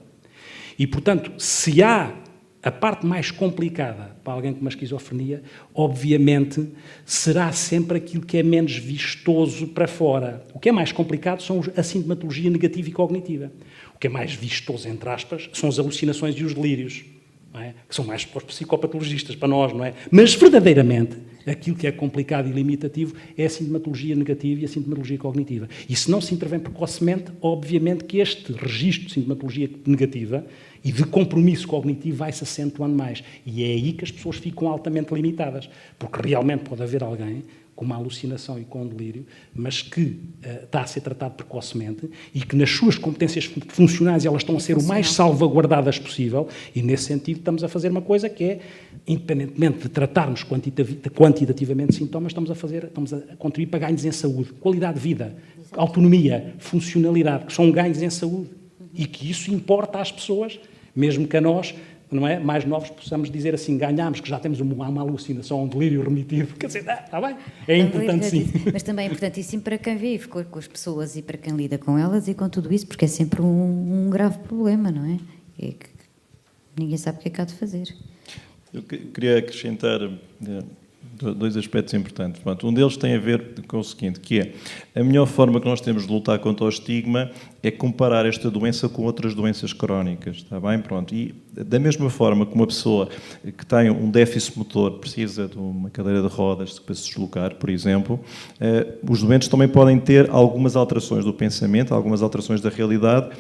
E, portanto, se há a parte mais complicada para alguém com uma esquizofrenia, obviamente, será sempre aquilo que é menos vistoso para fora. O que é mais complicado são a sintomatologia negativa e cognitiva. O que é mais vistoso, entre aspas, são as alucinações e os delírios, não é? Que são mais para os psicopatologistas, para nós, não é? Mas, verdadeiramente, aquilo que é complicado e limitativo é a sintomatologia negativa e a sintomatologia cognitiva. E se não se intervém precocemente, obviamente que este registro de sintomatologia negativa e de compromisso cognitivo vai-se acentuando mais. E é aí que as pessoas ficam altamente limitadas, porque realmente pode haver alguém com uma alucinação e com um delírio, mas que está a ser tratado precocemente e que nas suas competências funcionais elas estão a ser o mais salvaguardadas possível, e nesse sentido estamos a fazer uma coisa que é, independentemente de tratarmos quantitativamente sintomas, estamos a contribuir para ganhos em saúde, qualidade de vida, autonomia, funcionalidade, que são ganhos em saúde, e que isso importa às pessoas, mesmo que a nós, não é, mais novos, possamos dizer assim, ganhamos, que já temos uma alucinação, um delírio remitivo, quer dizer, está bem, é importante sim. Mas também é importantíssimo para quem vive com as pessoas e para quem lida com elas e com tudo isso, porque é sempre um grave problema, não é? É que ninguém sabe o que é que há de fazer. Eu queria acrescentar dois aspectos importantes. Um deles tem a ver com o seguinte, que é a melhor forma que nós temos de lutar contra o estigma é comparar esta doença com outras doenças crónicas, está bem? Pronto. E da mesma forma que uma pessoa que tem um déficit motor precisa de uma cadeira de rodas para se deslocar, por exemplo, os doentes também podem ter algumas alterações do pensamento, algumas alterações da realidade,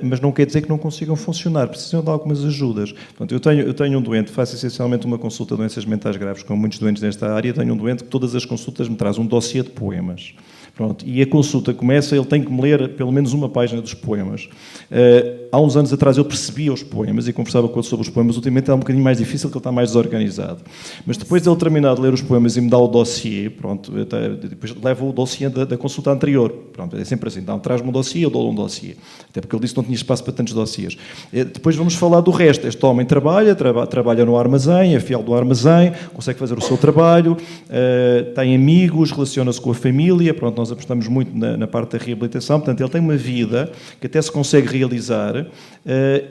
mas não quer dizer que não consigam funcionar, precisam de algumas ajudas. Portanto, eu tenho um doente, faço essencialmente uma consulta de doenças mentais graves com muitos doentes nesta área, tenho um doente que todas as consultas me traz um dossiê de poemas. Pronto, e a consulta começa, ele tem que me ler pelo menos uma página dos poemas. Há uns anos atrás eu percebia os poemas e conversava com ele sobre os poemas, ultimamente é um bocadinho mais difícil, porque ele está mais desorganizado. Mas depois de ele terminar de ler os poemas e me dá o dossiê, pronto, depois levo o dossiê da consulta anterior. Pronto, é sempre assim, então, traz-me um dossiê, eu dou-lhe um dossiê. Até porque ele disse que não tinha espaço para tantos dossiês. Depois vamos falar do resto. Este homem trabalha no armazém, é fiel do armazém, consegue fazer o seu trabalho, tem amigos, relaciona-se com a família, pronto, nós apostamos muito na parte da reabilitação, portanto, ele tem uma vida que até se consegue realizar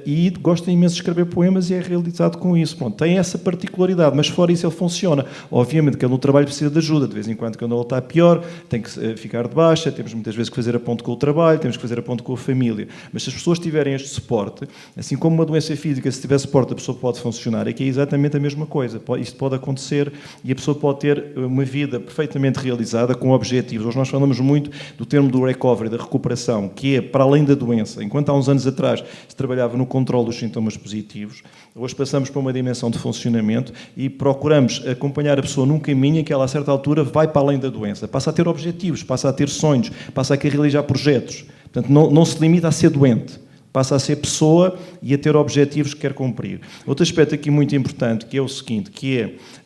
e gosta imenso de escrever poemas e é realizado com isso. Pronto, tem essa particularidade, mas fora isso ele funciona. Obviamente que ele no trabalho precisa de ajuda, de vez em quando ele está pior, tem que ficar de baixa, temos muitas vezes que fazer a ponto com o trabalho, temos que fazer a ponto com a família. Mas se as pessoas tiverem este suporte, assim como uma doença física, se tiver suporte a pessoa pode funcionar, é que é exatamente a mesma coisa. Isto pode acontecer e a pessoa pode ter uma vida perfeitamente realizada com objetivos. Hoje nós falamos falamos muito do termo do recovery, da recuperação, que é para além da doença. Enquanto há uns anos atrás se trabalhava no controle dos sintomas positivos, hoje passamos para uma dimensão de funcionamento e procuramos acompanhar a pessoa num caminho em que ela, a certa altura, vai para além da doença. Passa a ter objetivos, passa a ter sonhos, passa a querer realizar projetos. Portanto, não se limita a ser doente. Passa a ser pessoa e a ter objetivos que quer cumprir. Outro aspecto aqui muito importante, que é o seguinte,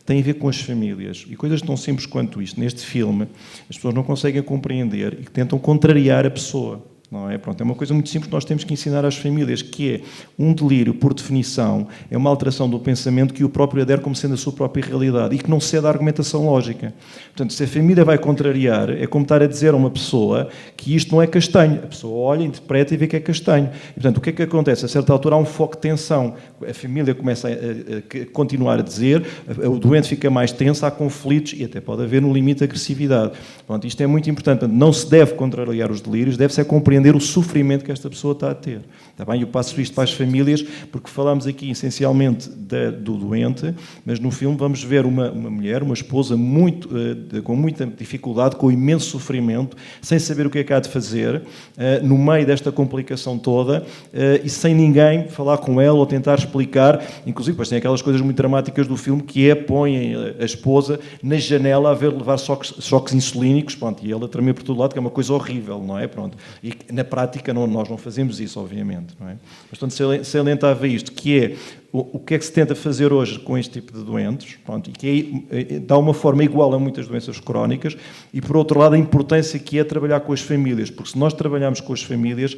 tem a ver com as famílias. E coisas tão simples quanto isto. Neste filme, as pessoas não conseguem compreender e tentam contrariar a pessoa. Não é? Pronto, é uma coisa muito simples que nós temos que ensinar às famílias, que é um delírio, por definição, é uma alteração do pensamento que o próprio adere como sendo a sua própria realidade e que não cede à argumentação lógica. Portanto, se a família vai contrariar, é como estar a dizer a uma pessoa que isto não é castanho. A pessoa olha, interpreta e vê que é castanho. E, portanto, o que é que acontece? A certa altura há um foco de tensão. A família começa a continuar a dizer, o doente fica mais tenso, há conflitos e até pode haver, no limite, agressividade. Pronto, isto é muito importante. Portanto, não se deve contrariar os delírios, deve-se compreender o sofrimento que esta pessoa está a ter. Está bem? Eu passo isto para as famílias porque falamos aqui essencialmente do doente, mas no filme vamos ver uma mulher, uma esposa com muita dificuldade, com imenso sofrimento, sem saber o que é que há de fazer, no meio desta complicação toda, e sem ninguém falar com ela ou tentar explicar. Inclusive, depois tem aquelas coisas muito dramáticas do filme, que põem a esposa na janela a ver levar choques insulínicos, pronto, e ela a tremer por todo lado, que é uma coisa horrível, não é? Pronto. E na prática nós não fazemos isso, obviamente, não é? Mas, portanto, salientava isto, que é o que é que se tenta fazer hoje com este tipo de doentes, pronto, e que dá uma forma igual a muitas doenças crónicas, e, por outro lado, a importância que é trabalhar com as famílias, porque se nós trabalharmos com as famílias,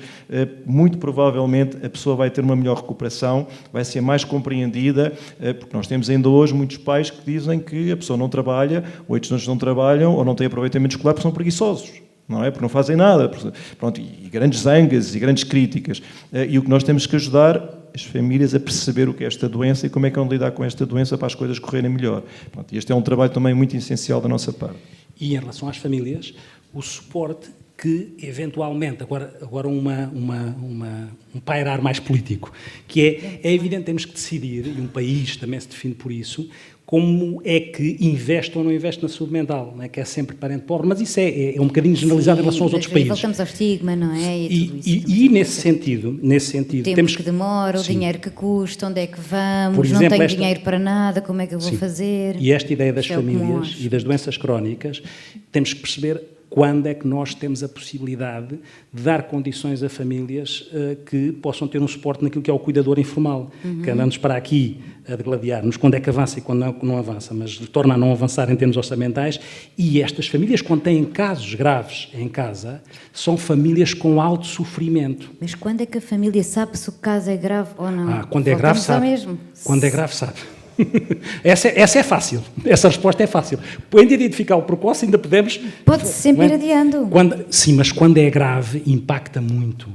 muito provavelmente a pessoa vai ter uma melhor recuperação, vai ser mais compreendida, porque nós temos ainda hoje muitos pais que dizem que a pessoa não trabalha, ou os estudantes não trabalham, ou não têm aproveitamento escolar porque são preguiçosos. Não é? Porque não fazem nada. Pronto, e grandes zangas e grandes críticas. E o que nós temos que ajudar as famílias a perceber o que é esta doença e como é que vão lidar com esta doença para as coisas correrem melhor. Pronto, e este é um trabalho também muito essencial da nossa parte. E em relação às famílias, o suporte que, eventualmente, agora um pairar mais político, que é evidente, temos que decidir, e um país também se define por isso, como é que investe ou não investe na saúde mental, não é? Que é sempre parente pobre, mas isso é um bocadinho generalizado em relação aos outros países. Voltamos ao estigma, não é? E nesse sentido, temos que demora, o dinheiro que custa, onde é que vamos, por exemplo, não tenho dinheiro para nada, como é que eu vou fazer? E esta ideia das famílias e das doenças crónicas, temos que perceber quando é que nós temos a possibilidade de dar condições a famílias que possam ter um suporte naquilo que é o cuidador informal, que andamos para aqui a degladiar-nos quando é que avança e quando não avança, mas torna a não avançar em termos orçamentais, e estas famílias, quando têm casos graves em casa, são famílias com alto sofrimento. Mas quando é que a família sabe se o caso é grave ou não? Quando é grave, sabe. Mesmo. Quando é grave, sabe. Essa é fácil, essa resposta é fácil. Em de identificar o precoce ainda podemos... Pode-se sempre ir adiando. Sim, mas quando é grave impacta muito.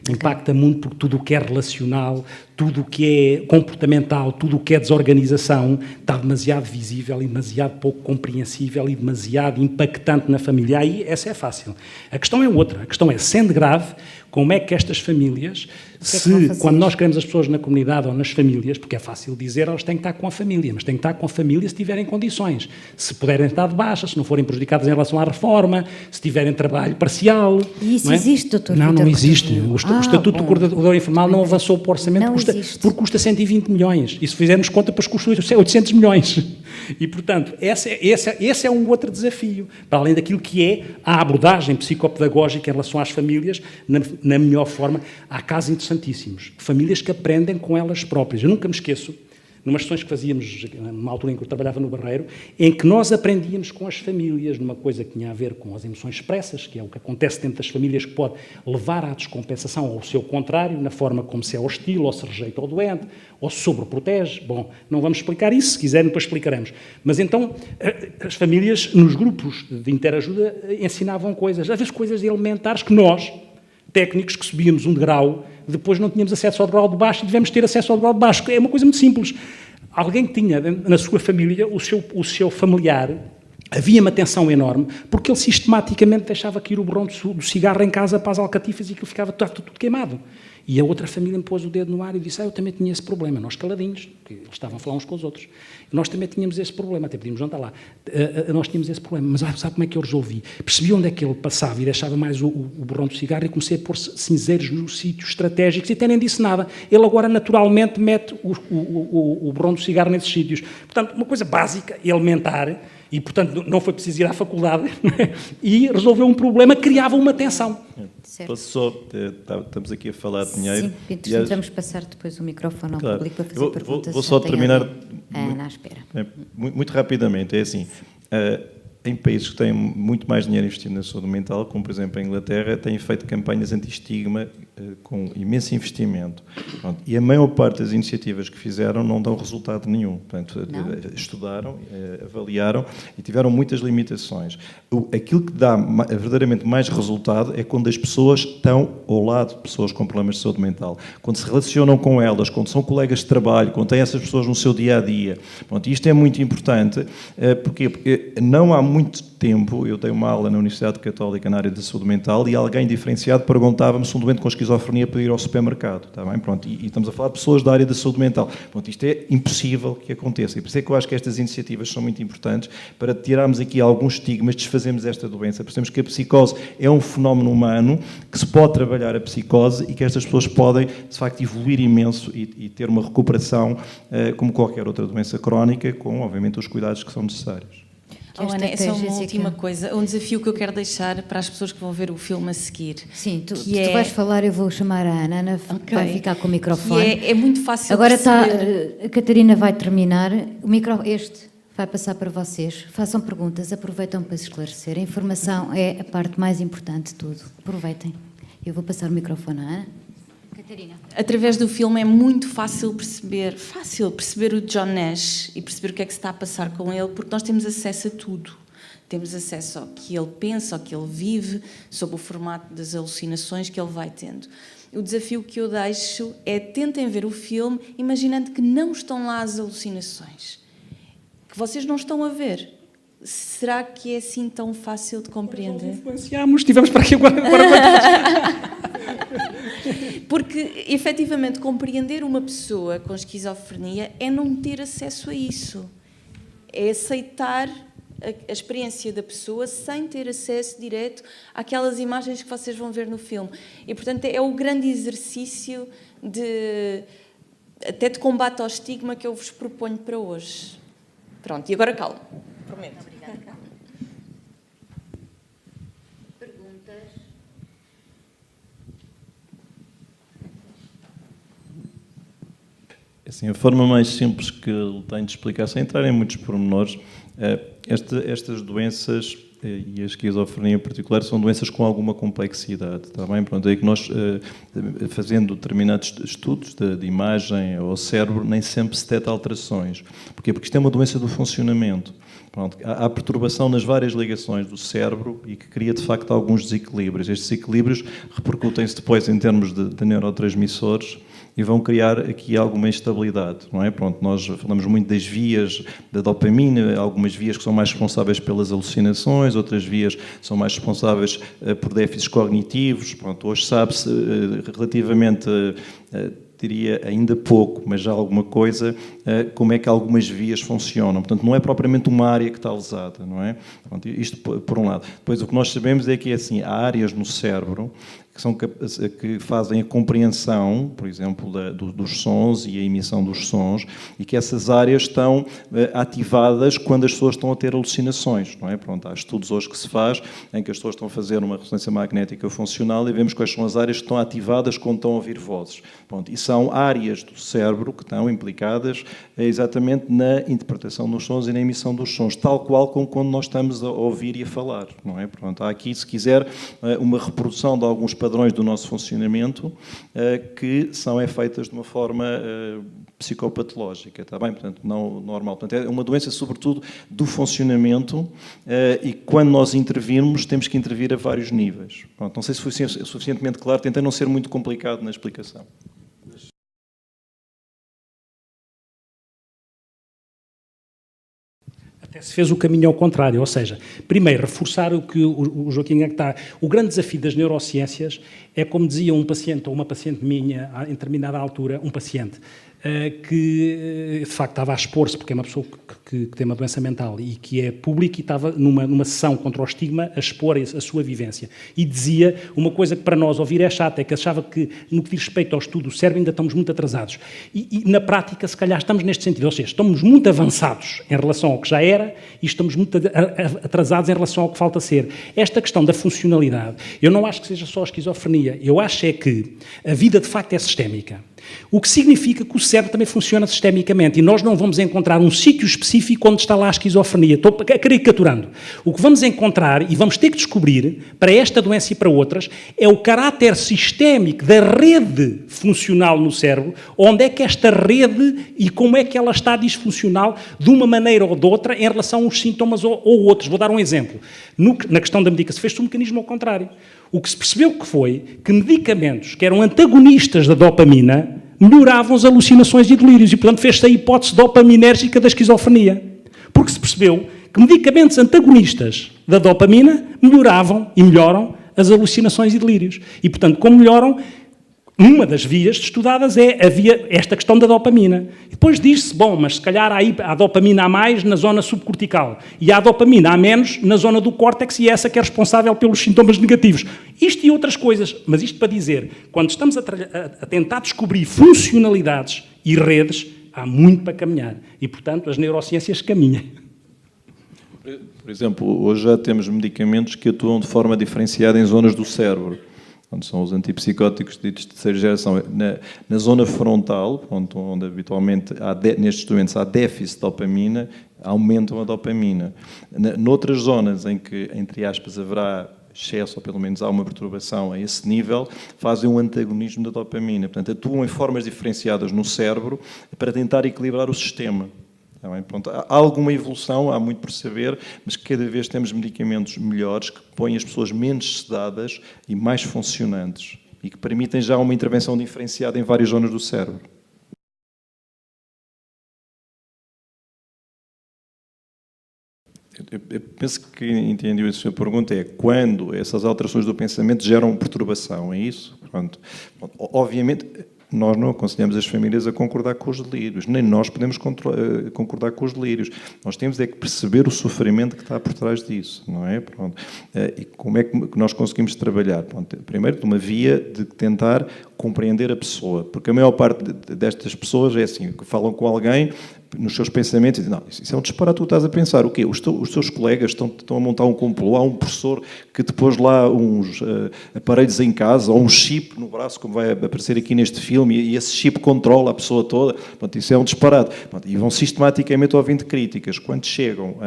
Impacta muito porque tudo o que é relacional, tudo o que é comportamental, tudo o que é desorganização está demasiado visível e demasiado pouco compreensível e demasiado impactante na família. Aí essa é fácil. A questão é outra. A questão é, sendo grave, como é que estas famílias, quando nós queremos as pessoas na comunidade ou nas famílias, porque é fácil dizer, elas têm que estar com a família, mas têm que estar com a família se tiverem condições. Se puderem estar de baixa, se não forem prejudicadas em relação à reforma, se tiverem trabalho parcial. E isso existe, doutor? Não existe. O Estatuto do Cuidador Informal não avançou para o orçamento porque custa 120 milhões. E se fizermos conta, depois custa 800 milhões. E, portanto, esse é um outro desafio, para além daquilo que é a abordagem psicopedagógica em relação às famílias, na melhor forma. Há casos interessantíssimos. Famílias que aprendem com elas próprias. Eu nunca me esqueço, numas sessões que fazíamos, numa altura em que eu trabalhava no Barreiro, em que nós aprendíamos com as famílias, numa coisa que tinha a ver com as emoções expressas, que é o que acontece dentro das famílias, que pode levar à descompensação ou ao seu contrário, na forma como se é hostil, ou se rejeita ao doente, ou se sobreprotege. Bom, não vamos explicar isso, se quiserem depois explicaremos. Mas então, as famílias, nos grupos de interajuda, ensinavam coisas, às vezes coisas elementares que nós, técnicos que subíamos um degrau, depois não tínhamos acesso ao degrau de baixo e devemos ter acesso ao degrau de baixo. É uma coisa muito simples. Alguém que tinha na sua família o seu familiar havia uma tensão enorme, porque ele sistematicamente deixava cair o borrão do cigarro em casa para as alcatifas e aquilo ficava tudo queimado. E a outra família me pôs o dedo no ar e disse, eu também tinha esse problema. Nós caladinhos, porque eles estavam a falar uns com os outros. Nós também tínhamos esse problema, até pedimos, jantar lá. Nós tínhamos esse problema, mas sabe como é que eu resolvi? Percebi onde é que ele passava e deixava mais o borrão do cigarro e comecei a pôr cinzeiros nos sítios estratégicos e até nem disse nada. Ele agora naturalmente mete o borrão do cigarro nesses sítios. Portanto, uma coisa básica, elementar, e, portanto, não foi preciso ir à faculdade, e resolveu um problema, criava uma tensão. Estamos aqui a falar de dinheiro. Sim, entretanto, vamos passar depois o microfone ao público para fazer perguntas. Vou só terminar à espera. Muito rapidamente. É assim, em países que têm muito mais dinheiro investido na saúde mental, como por exemplo a Inglaterra, têm feito campanhas anti-estigma com imenso investimento. Pronto. E a maior parte das iniciativas que fizeram não dão resultado nenhum. Portanto, estudaram, avaliaram e tiveram muitas limitações. Aquilo que dá verdadeiramente mais resultado é quando as pessoas estão ao lado de pessoas com problemas de saúde mental, quando se relacionam com elas, quando são colegas de trabalho, quando têm essas pessoas no seu dia-a-dia. Pronto, isto é muito importante. Porquê? Porque não há muito tempo, eu dei uma aula na Universidade Católica na área da saúde mental e alguém diferenciado perguntava-me se um doente com esquizofrenia podia ir ao supermercado. Está bem? Pronto, e estamos a falar de pessoas da área da saúde mental. Pronto, isto é impossível que aconteça. E por isso é que eu acho que estas iniciativas são muito importantes para tirarmos aqui alguns estigmas, desfazermos esta doença. Percebemos que a psicose é um fenómeno humano, que se pode trabalhar a psicose e que estas pessoas podem, de facto, evoluir imenso e ter uma recuperação como qualquer outra doença crónica, com, obviamente, os cuidados que são necessários. Ana, é só uma última coisa, um desafio que eu quero deixar para as pessoas que vão ver o filme a seguir. Sim, tu vais falar, eu vou chamar a Ana, vai ficar com o microfone. É muito fácil agora perceber. A Catarina vai terminar, este vai passar para vocês, façam perguntas, aproveitam para se esclarecer, a informação é a parte mais importante de tudo, aproveitem. Eu vou passar o microfone à Ana. Catarina. Através do filme é muito fácil perceber o John Nash e perceber o que é que se está a passar com ele, porque nós temos acesso a tudo. Temos acesso ao que ele pensa, ao que ele vive, sob o formato das alucinações que ele vai tendo. O desafio que eu deixo é tentem ver o filme imaginando que não estão lá as alucinações, que vocês não estão a ver. Será que é assim tão fácil de compreender? Influenciámos, estivemos para aqui agora. Porque, efetivamente, compreender uma pessoa com esquizofrenia é não ter acesso a isso. É aceitar a experiência da pessoa sem ter acesso direto àquelas imagens que vocês vão ver no filme. E, portanto, é o grande exercício até de combate ao estigma que eu vos proponho para hoje. Pronto, e agora calma. Prometo. Obrigada. Perguntas? Assim, a forma mais simples que eu tenho de explicar, sem entrar em muitos pormenores, estas doenças, e a esquizofrenia em particular, são doenças com alguma complexidade, está bem? Pronto, é que nós, fazendo determinados estudos de imagem ao cérebro, nem sempre se detecta alterações. Porquê? Porque isto é uma doença do funcionamento. Pronto, há perturbação nas várias ligações do cérebro e que cria, de facto, alguns desequilíbrios. Estes desequilíbrios repercutem-se depois em termos de neurotransmissores e vão criar aqui alguma instabilidade, não é? Pronto, nós falamos muito das vias da dopamina, algumas vias que são mais responsáveis pelas alucinações, outras vias são mais responsáveis por déficits cognitivos. Pronto, hoje sabe-se relativamente, diria ainda pouco, mas já alguma coisa, como é que algumas vias funcionam. Portanto, não é propriamente uma área que está lesada, não é? Pronto, isto por um lado. Depois, o que nós sabemos é que, assim, há áreas no cérebro que fazem a compreensão, por exemplo, dos sons e a emissão dos sons, e que essas áreas estão ativadas quando as pessoas estão a ter alucinações, não é? Pronto, há estudos hoje que se faz em que as pessoas estão a fazer uma ressonância magnética funcional e vemos quais são as áreas que estão ativadas quando estão a ouvir vozes. Pronto, e são áreas do cérebro que estão implicadas exatamente na interpretação dos sons e na emissão dos sons, tal qual como quando nós estamos a ouvir e a falar, não é? Pronto, há aqui, se quiser, uma reprodução de alguns padrões do nosso funcionamento que são feitas de uma forma psicopatológica, está bem? Portanto, não normal. Portanto, é uma doença, sobretudo, do funcionamento e quando nós intervirmos, temos que intervir a vários níveis. Pronto, não sei se foi suficientemente claro, tentei não ser muito complicado na explicação. Até se fez o caminho ao contrário, ou seja, primeiro, reforçar o que o Joaquim é que está. O grande desafio das neurociências é, como dizia um paciente ou uma paciente minha, em determinada altura, um paciente, que de facto estava a expor-se, porque é uma pessoa que tem uma doença mental e que é pública, e estava numa sessão contra o estigma a expor a sua vivência. E dizia uma coisa que para nós ouvir é chata, é que achava que, no que diz respeito ao estudo do cérebro, ainda estamos muito atrasados. E na prática, se calhar, estamos neste sentido, ou seja, estamos muito avançados em relação ao que já era e estamos muito atrasados em relação ao que falta ser. Esta questão da funcionalidade, eu não acho que seja só a esquizofrenia, eu acho é que a vida de facto é sistémica. O que significa que o cérebro também funciona sistemicamente e nós não vamos encontrar um sítio específico onde está lá a esquizofrenia. Estou caricaturando. O que vamos encontrar e vamos ter que descobrir, para esta doença e para outras, é o caráter sistémico da rede funcional no cérebro, onde é que esta rede e como é que ela está disfuncional de uma maneira ou de outra em relação a uns sintomas ou outros. Vou dar um exemplo. Na questão da medicação, fez-se um mecanismo ao contrário. O que se percebeu que foi que medicamentos que eram antagonistas da dopamina melhoravam as alucinações e delírios e, portanto, fez-se a hipótese dopaminérgica da esquizofrenia. Porque se percebeu que medicamentos antagonistas da dopamina melhoravam e melhoram as alucinações e delírios. E, portanto, como melhoram, uma das vias estudadas é esta questão da dopamina. E depois diz-se, bom, mas se calhar há dopamina a mais na zona subcortical e há dopamina a menos na zona do córtex e é essa que é responsável pelos sintomas negativos. Isto e outras coisas. Mas isto para dizer, quando estamos a tentar descobrir funcionalidades e redes, há muito para caminhar. E, portanto, as neurociências caminham. Por exemplo, hoje já temos medicamentos que atuam de forma diferenciada em zonas do cérebro. Onde são os antipsicóticos ditos de terceira geração. Na zona frontal, onde habitualmente nestes doentes há déficit de dopamina, aumentam a dopamina. Noutras zonas em que, entre aspas, haverá excesso, ou pelo menos há uma perturbação a esse nível, fazem um antagonismo da dopamina. Portanto, atuam em formas diferenciadas no cérebro para tentar equilibrar o sistema. Pronto, há alguma evolução, há muito por saber, mas cada vez temos medicamentos melhores que põem as pessoas menos sedadas e mais funcionantes e que permitem já uma intervenção diferenciada em várias zonas do cérebro. Eu penso que entendi a sua pergunta, é quando essas alterações do pensamento geram perturbação, é isso? Pronto. Obviamente, nós não aconselhamos as famílias a concordar com os delírios, nem nós podemos concordar com os delírios. Nós temos é que perceber o sofrimento que está por trás disso, não é? Pronto. E como é que nós conseguimos trabalhar? Pronto. Primeiro, numa via de tentar compreender a pessoa, porque a maior parte destas pessoas é assim, que falam com alguém nos seus pensamentos e dizem, não, isso é um disparate, tu estás a pensar, o quê? Os teus colegas estão a montar um complô, há um professor que te pôs lá uns aparelhos em casa, ou um chip no braço, como vai aparecer aqui neste filme, e esse chip controla a pessoa toda, pronto, isso é um disparate. Pronto, e vão sistematicamente ouvindo críticas. Quando chegam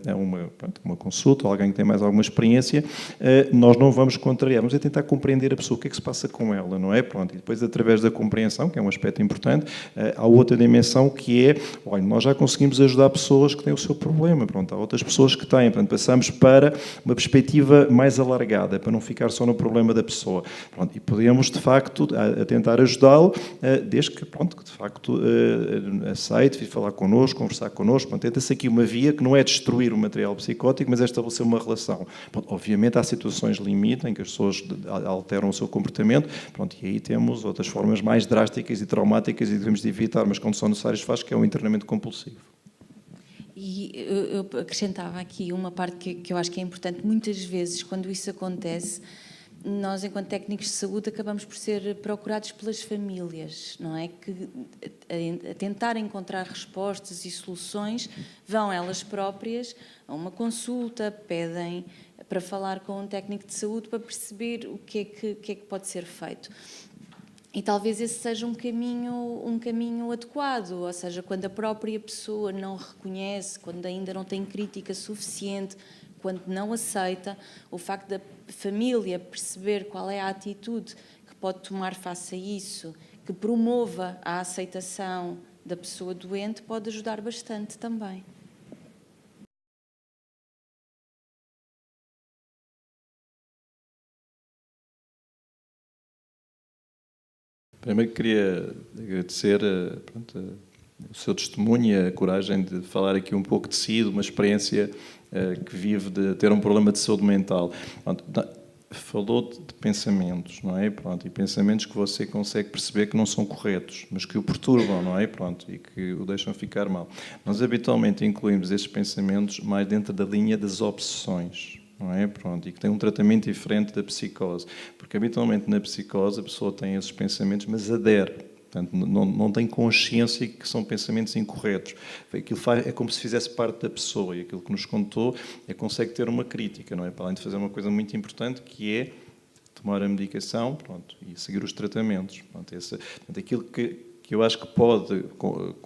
a uma consulta, ou alguém que tem mais alguma experiência, nós não vamos contrariar, vamos tentar compreender a pessoa, o que é que se passa com ela, não é? Pronto, e depois, através da compreensão, que é um aspecto importante, há outra dimensão que é, olha, nós já conseguimos ajudar pessoas que têm o seu problema, pronto, há outras pessoas que têm, portanto, passamos para uma perspectiva mais alargada, para não ficar só no problema da pessoa, pronto, e podemos, de facto, a tentar ajudá-lo, desde que, pronto, que de facto aceite, vir falar connosco, conversar connosco, pronto, tenta-se aqui uma via que não é destruir o material psicótico, mas é estabelecer uma relação. Pronto, obviamente há situações limite em que as pessoas alteram o seu comportamento, pronto, e aí temos outras formas mais drásticas e traumáticas e devemos de evitar, mas quando são necessárias faz, que é o internamento compulsivo. E eu acrescentava aqui uma parte que eu acho que é importante. Muitas vezes, quando isso acontece, nós, enquanto técnicos de saúde, acabamos por ser procurados pelas famílias, não é? Que, a tentar encontrar respostas e soluções, vão elas próprias a uma consulta, pedem para falar com um técnico de saúde para perceber o que é que pode ser feito. E talvez esse seja um caminho adequado, ou seja, quando a própria pessoa não reconhece, quando ainda não tem crítica suficiente, quando não aceita, o facto da família perceber qual é a atitude que pode tomar face a isso, que promova a aceitação da pessoa doente, pode ajudar bastante também. Primeiro queria agradecer o seu testemunho e a coragem de falar aqui um pouco de si, de uma experiência que vive de ter um problema de saúde mental. Pronto, falou de pensamentos, não é? Pronto, e pensamentos que você consegue perceber que não são corretos, mas que o perturbam, não é? Pronto, e que o deixam ficar mal. Nós habitualmente incluímos esses pensamentos mais dentro da linha das obsessões, não é? Pronto, e que tem um tratamento diferente da psicose, porque habitualmente na psicose a pessoa tem esses pensamentos, mas adere. Portanto, não tem consciência que são pensamentos incorretos. Aquilo é como se fizesse parte da pessoa, e aquilo que nos contou é que consegue ter uma crítica, não é? Para além de fazer uma coisa muito importante, que é tomar a medicação, pronto, e seguir os tratamentos. Pronto, aquilo que eu acho que pode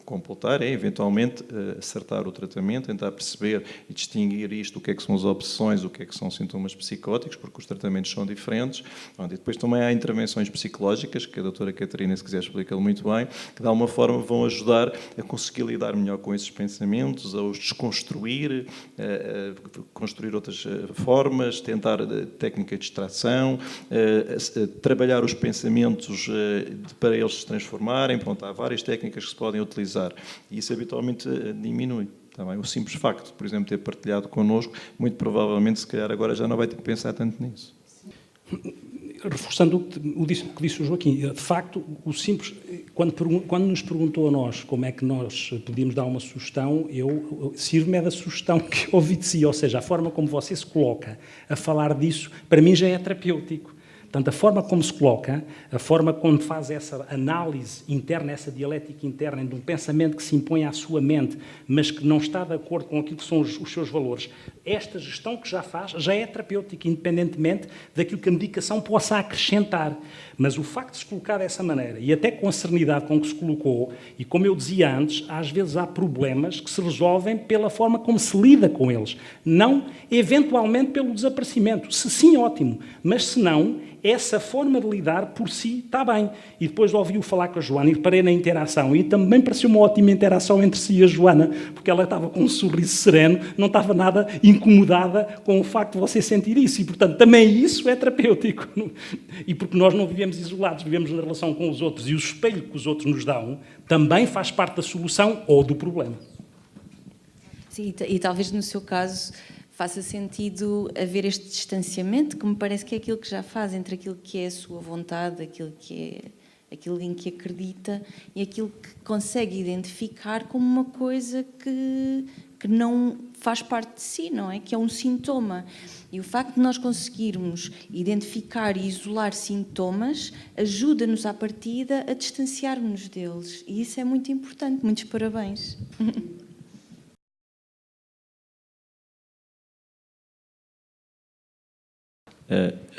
completar é, eventualmente, acertar o tratamento, tentar perceber e distinguir isto, o que é que são as obsessões, o que é que são sintomas psicóticos, porque os tratamentos são diferentes. E depois também há intervenções psicológicas, que a doutora Catarina, se quiser, explica-lhe muito bem, que de alguma forma vão ajudar a conseguir lidar melhor com esses pensamentos, a os desconstruir, a construir outras formas, tentar técnica de distração, trabalhar os pensamentos para eles se transformarem. Pronto, há várias técnicas que se podem utilizar e isso habitualmente diminui. Também o simples facto de, por exemplo, ter partilhado connosco, muito provavelmente, se calhar agora já não vai ter que pensar tanto nisso. Reforçando o que disse o Joaquim, de facto, o simples, quando nos perguntou a nós como é que nós podíamos dar uma sugestão, eu sirvo-me da sugestão que ouvi de si, ou seja, a forma como você se coloca a falar disso, para mim já é terapêutico. Portanto, a forma como se coloca, a forma como faz essa análise interna, essa dialética interna de um pensamento que se impõe à sua mente, mas que não está de acordo com aquilo que são os seus valores, esta gestão que já faz já é terapêutica, independentemente daquilo que a medicação possa acrescentar. Mas o facto de se colocar dessa maneira, e até com a serenidade com que se colocou, e como eu dizia antes, às vezes há problemas que se resolvem pela forma como se lida com eles, não eventualmente pelo desaparecimento. Se sim, ótimo, mas se não, essa forma de lidar por si está bem. E depois ouvi-o falar com a Joana e reparei na interação, e também pareceu uma ótima interação entre si e a Joana, porque ela estava com um sorriso sereno, não estava nada incomodada com o facto de você sentir isso, e portanto também isso é terapêutico. E porque nós não vivemos isolados, vivemos na relação com os outros, e o espelho que os outros nos dão também faz parte da solução ou do problema. Sim, e talvez no seu caso faça sentido haver este distanciamento, que me parece que é aquilo que já faz entre aquilo que é a sua vontade, aquilo em que acredita e aquilo que consegue identificar como uma coisa que não faz parte de si, não é? Que é um sintoma. E o facto de nós conseguirmos identificar e isolar sintomas ajuda-nos à partida a distanciar-nos deles. E isso é muito importante. Muitos parabéns.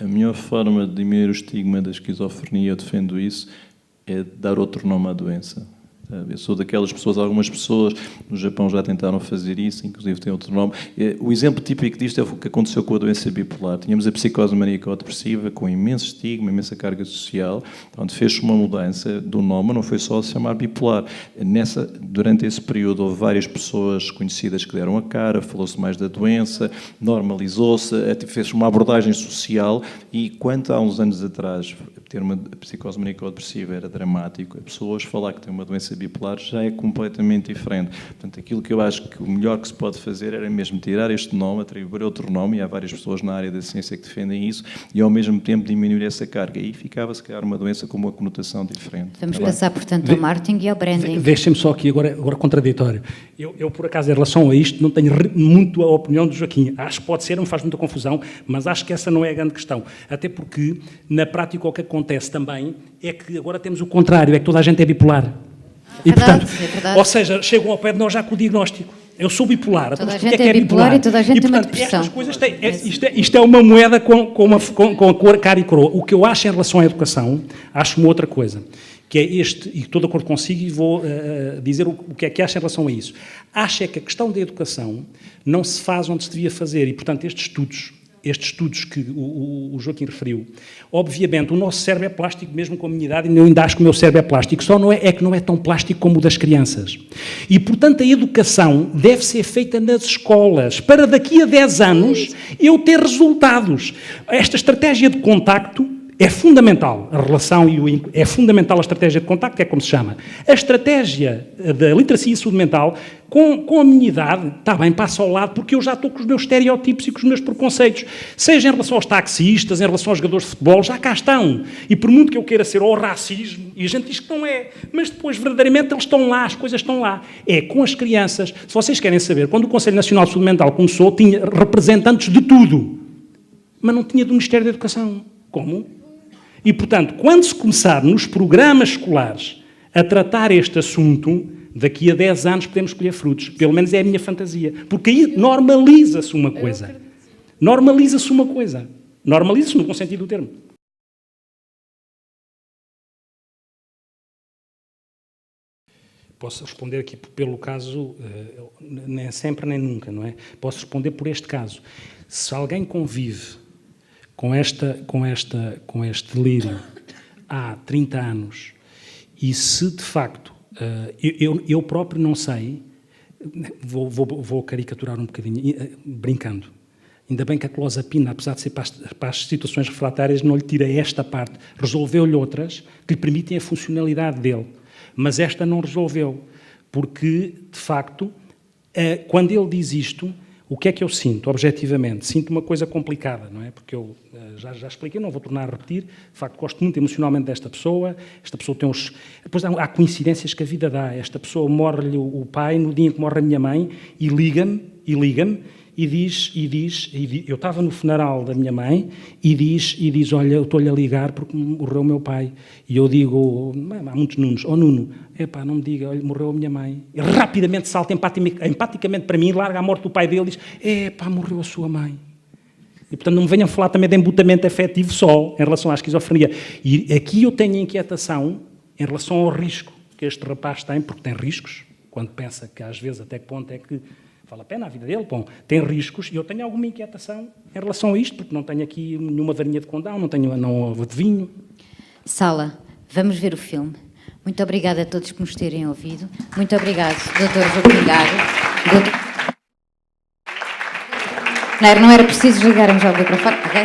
A melhor forma de diminuir o estigma da esquizofrenia, eu defendo isso, é dar outro nome à doença. Eu sou daquelas pessoas, algumas pessoas no Japão já tentaram fazer isso, inclusive tem outro nome. O exemplo típico disto é o que aconteceu com a doença bipolar. Tínhamos a psicose maníaco-depressiva com imenso estigma, imensa carga social, onde fez-se uma mudança do nome, não foi só se chamar bipolar. Durante esse período houve várias pessoas conhecidas que deram a cara, falou-se mais da doença, normalizou-se, fez-se uma abordagem social e, quanto há uns anos atrás ter uma psicose maníaco-depressiva era dramático, as pessoas falar que têm uma doença bipolar já é completamente diferente. Portanto, aquilo que eu acho que o melhor que se pode fazer era mesmo tirar este nome, atribuir outro nome, e há várias pessoas na área da ciência que defendem isso, e ao mesmo tempo diminuir essa carga. E ficava, se calhar, uma doença com uma conotação diferente. Vamos passar, portanto, ao marketing e ao branding. Deixem-me só aqui, agora contraditório. Eu, por acaso, em relação a isto, não tenho muito a opinião do Joaquim. Acho que pode ser, não me faz muita confusão, mas acho que essa não é a grande questão. Até porque, na prática, o que acontece também é que agora temos o contrário, é que toda a gente é bipolar. E, Verdade, portanto, é verdade. Ou seja, chegam ao pé de nós já com o diagnóstico. Eu sou bipolar. Toda a gente é bipolar e toda a gente tem uma depressão. Estas coisas isto é uma moeda com a cor, cara e coroa. O que eu acho em relação à educação, acho uma outra coisa, que é e estou de acordo consigo e vou dizer o que é que acho em relação a isso. Acho é que a questão da educação não se faz onde se devia fazer, e, portanto, estes estudos que o Joaquim referiu, obviamente o nosso cérebro é plástico, mesmo com a minha idade, e eu ainda acho que o meu cérebro é plástico, só que não é tão plástico como o das crianças. E, portanto, a educação deve ser feita nas escolas, para daqui a 10 anos eu ter resultados. Esta estratégia de contacto É fundamental a relação é fundamental a estratégia de contacto, é como se chama. A estratégia da literacia e saúde mental, com a minha idade, está bem, passa ao lado, porque eu já estou com os meus estereótipos e com os meus preconceitos. Seja em relação aos taxistas, em relação aos jogadores de futebol, já cá estão. E por muito que eu queira ser ao racismo, e a gente diz que não é, mas depois, verdadeiramente, eles estão lá, as coisas estão lá. É com as crianças. Se vocês querem saber, quando o Conselho Nacional de Saúde Mental começou, tinha representantes de tudo, mas não tinha do Ministério da Educação. Como? E, portanto, quando se começar nos programas escolares a tratar este assunto, daqui a 10 anos podemos colher frutos. Pelo menos é a minha fantasia. Porque aí normaliza-se uma coisa. Normaliza-se uma coisa. Normaliza-se no bom sentido do termo. Posso responder aqui pelo caso, nem sempre nem nunca, não é? Posso responder por este caso. Se alguém convive com este delírio há 30 anos e se de facto, eu próprio não sei, vou caricaturar um bocadinho, brincando, ainda bem que a clozapina, apesar de ser para as situações refratárias, não lhe tira esta parte, resolveu-lhe outras que lhe permitem a funcionalidade dele, mas esta não resolveu, porque de facto, quando ele diz isto, o que é que eu sinto, objetivamente? Sinto uma coisa complicada, não é? Porque eu já expliquei, não vou tornar a repetir. De facto, gosto muito emocionalmente desta pessoa. Esta pessoa tem uns... Depois há coincidências que a vida dá. Esta pessoa morre-lhe o pai no dia em que morre a minha mãe e liga-me e diz, eu estava no funeral da minha mãe e diz, olha, eu estou-lhe a ligar porque morreu o meu pai. E eu digo, há muitos Nunos, Nuno, epá, não me diga, olha, morreu a minha mãe. E rapidamente salta empaticamente para mim, larga a morte do pai dele e diz, epá, morreu a sua mãe. E, portanto, não me venham falar também de embutamento afetivo só, em relação à esquizofrenia. E aqui eu tenho inquietação em relação ao risco que este rapaz tem, porque tem riscos, quando pensa que às vezes até que ponto é que vale a pena a vida dele, bom, tem riscos, e eu tenho alguma inquietação em relação a isto, porque não tenho aqui nenhuma varinha de condão, não adivinho. Sala, vamos ver o filme. Muito obrigada a todos por nos terem ouvido. Muito obrigado, Dr. Joaquim Gago. Não era preciso ligarmos ao microfone, ok?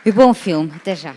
E bom filme, até já.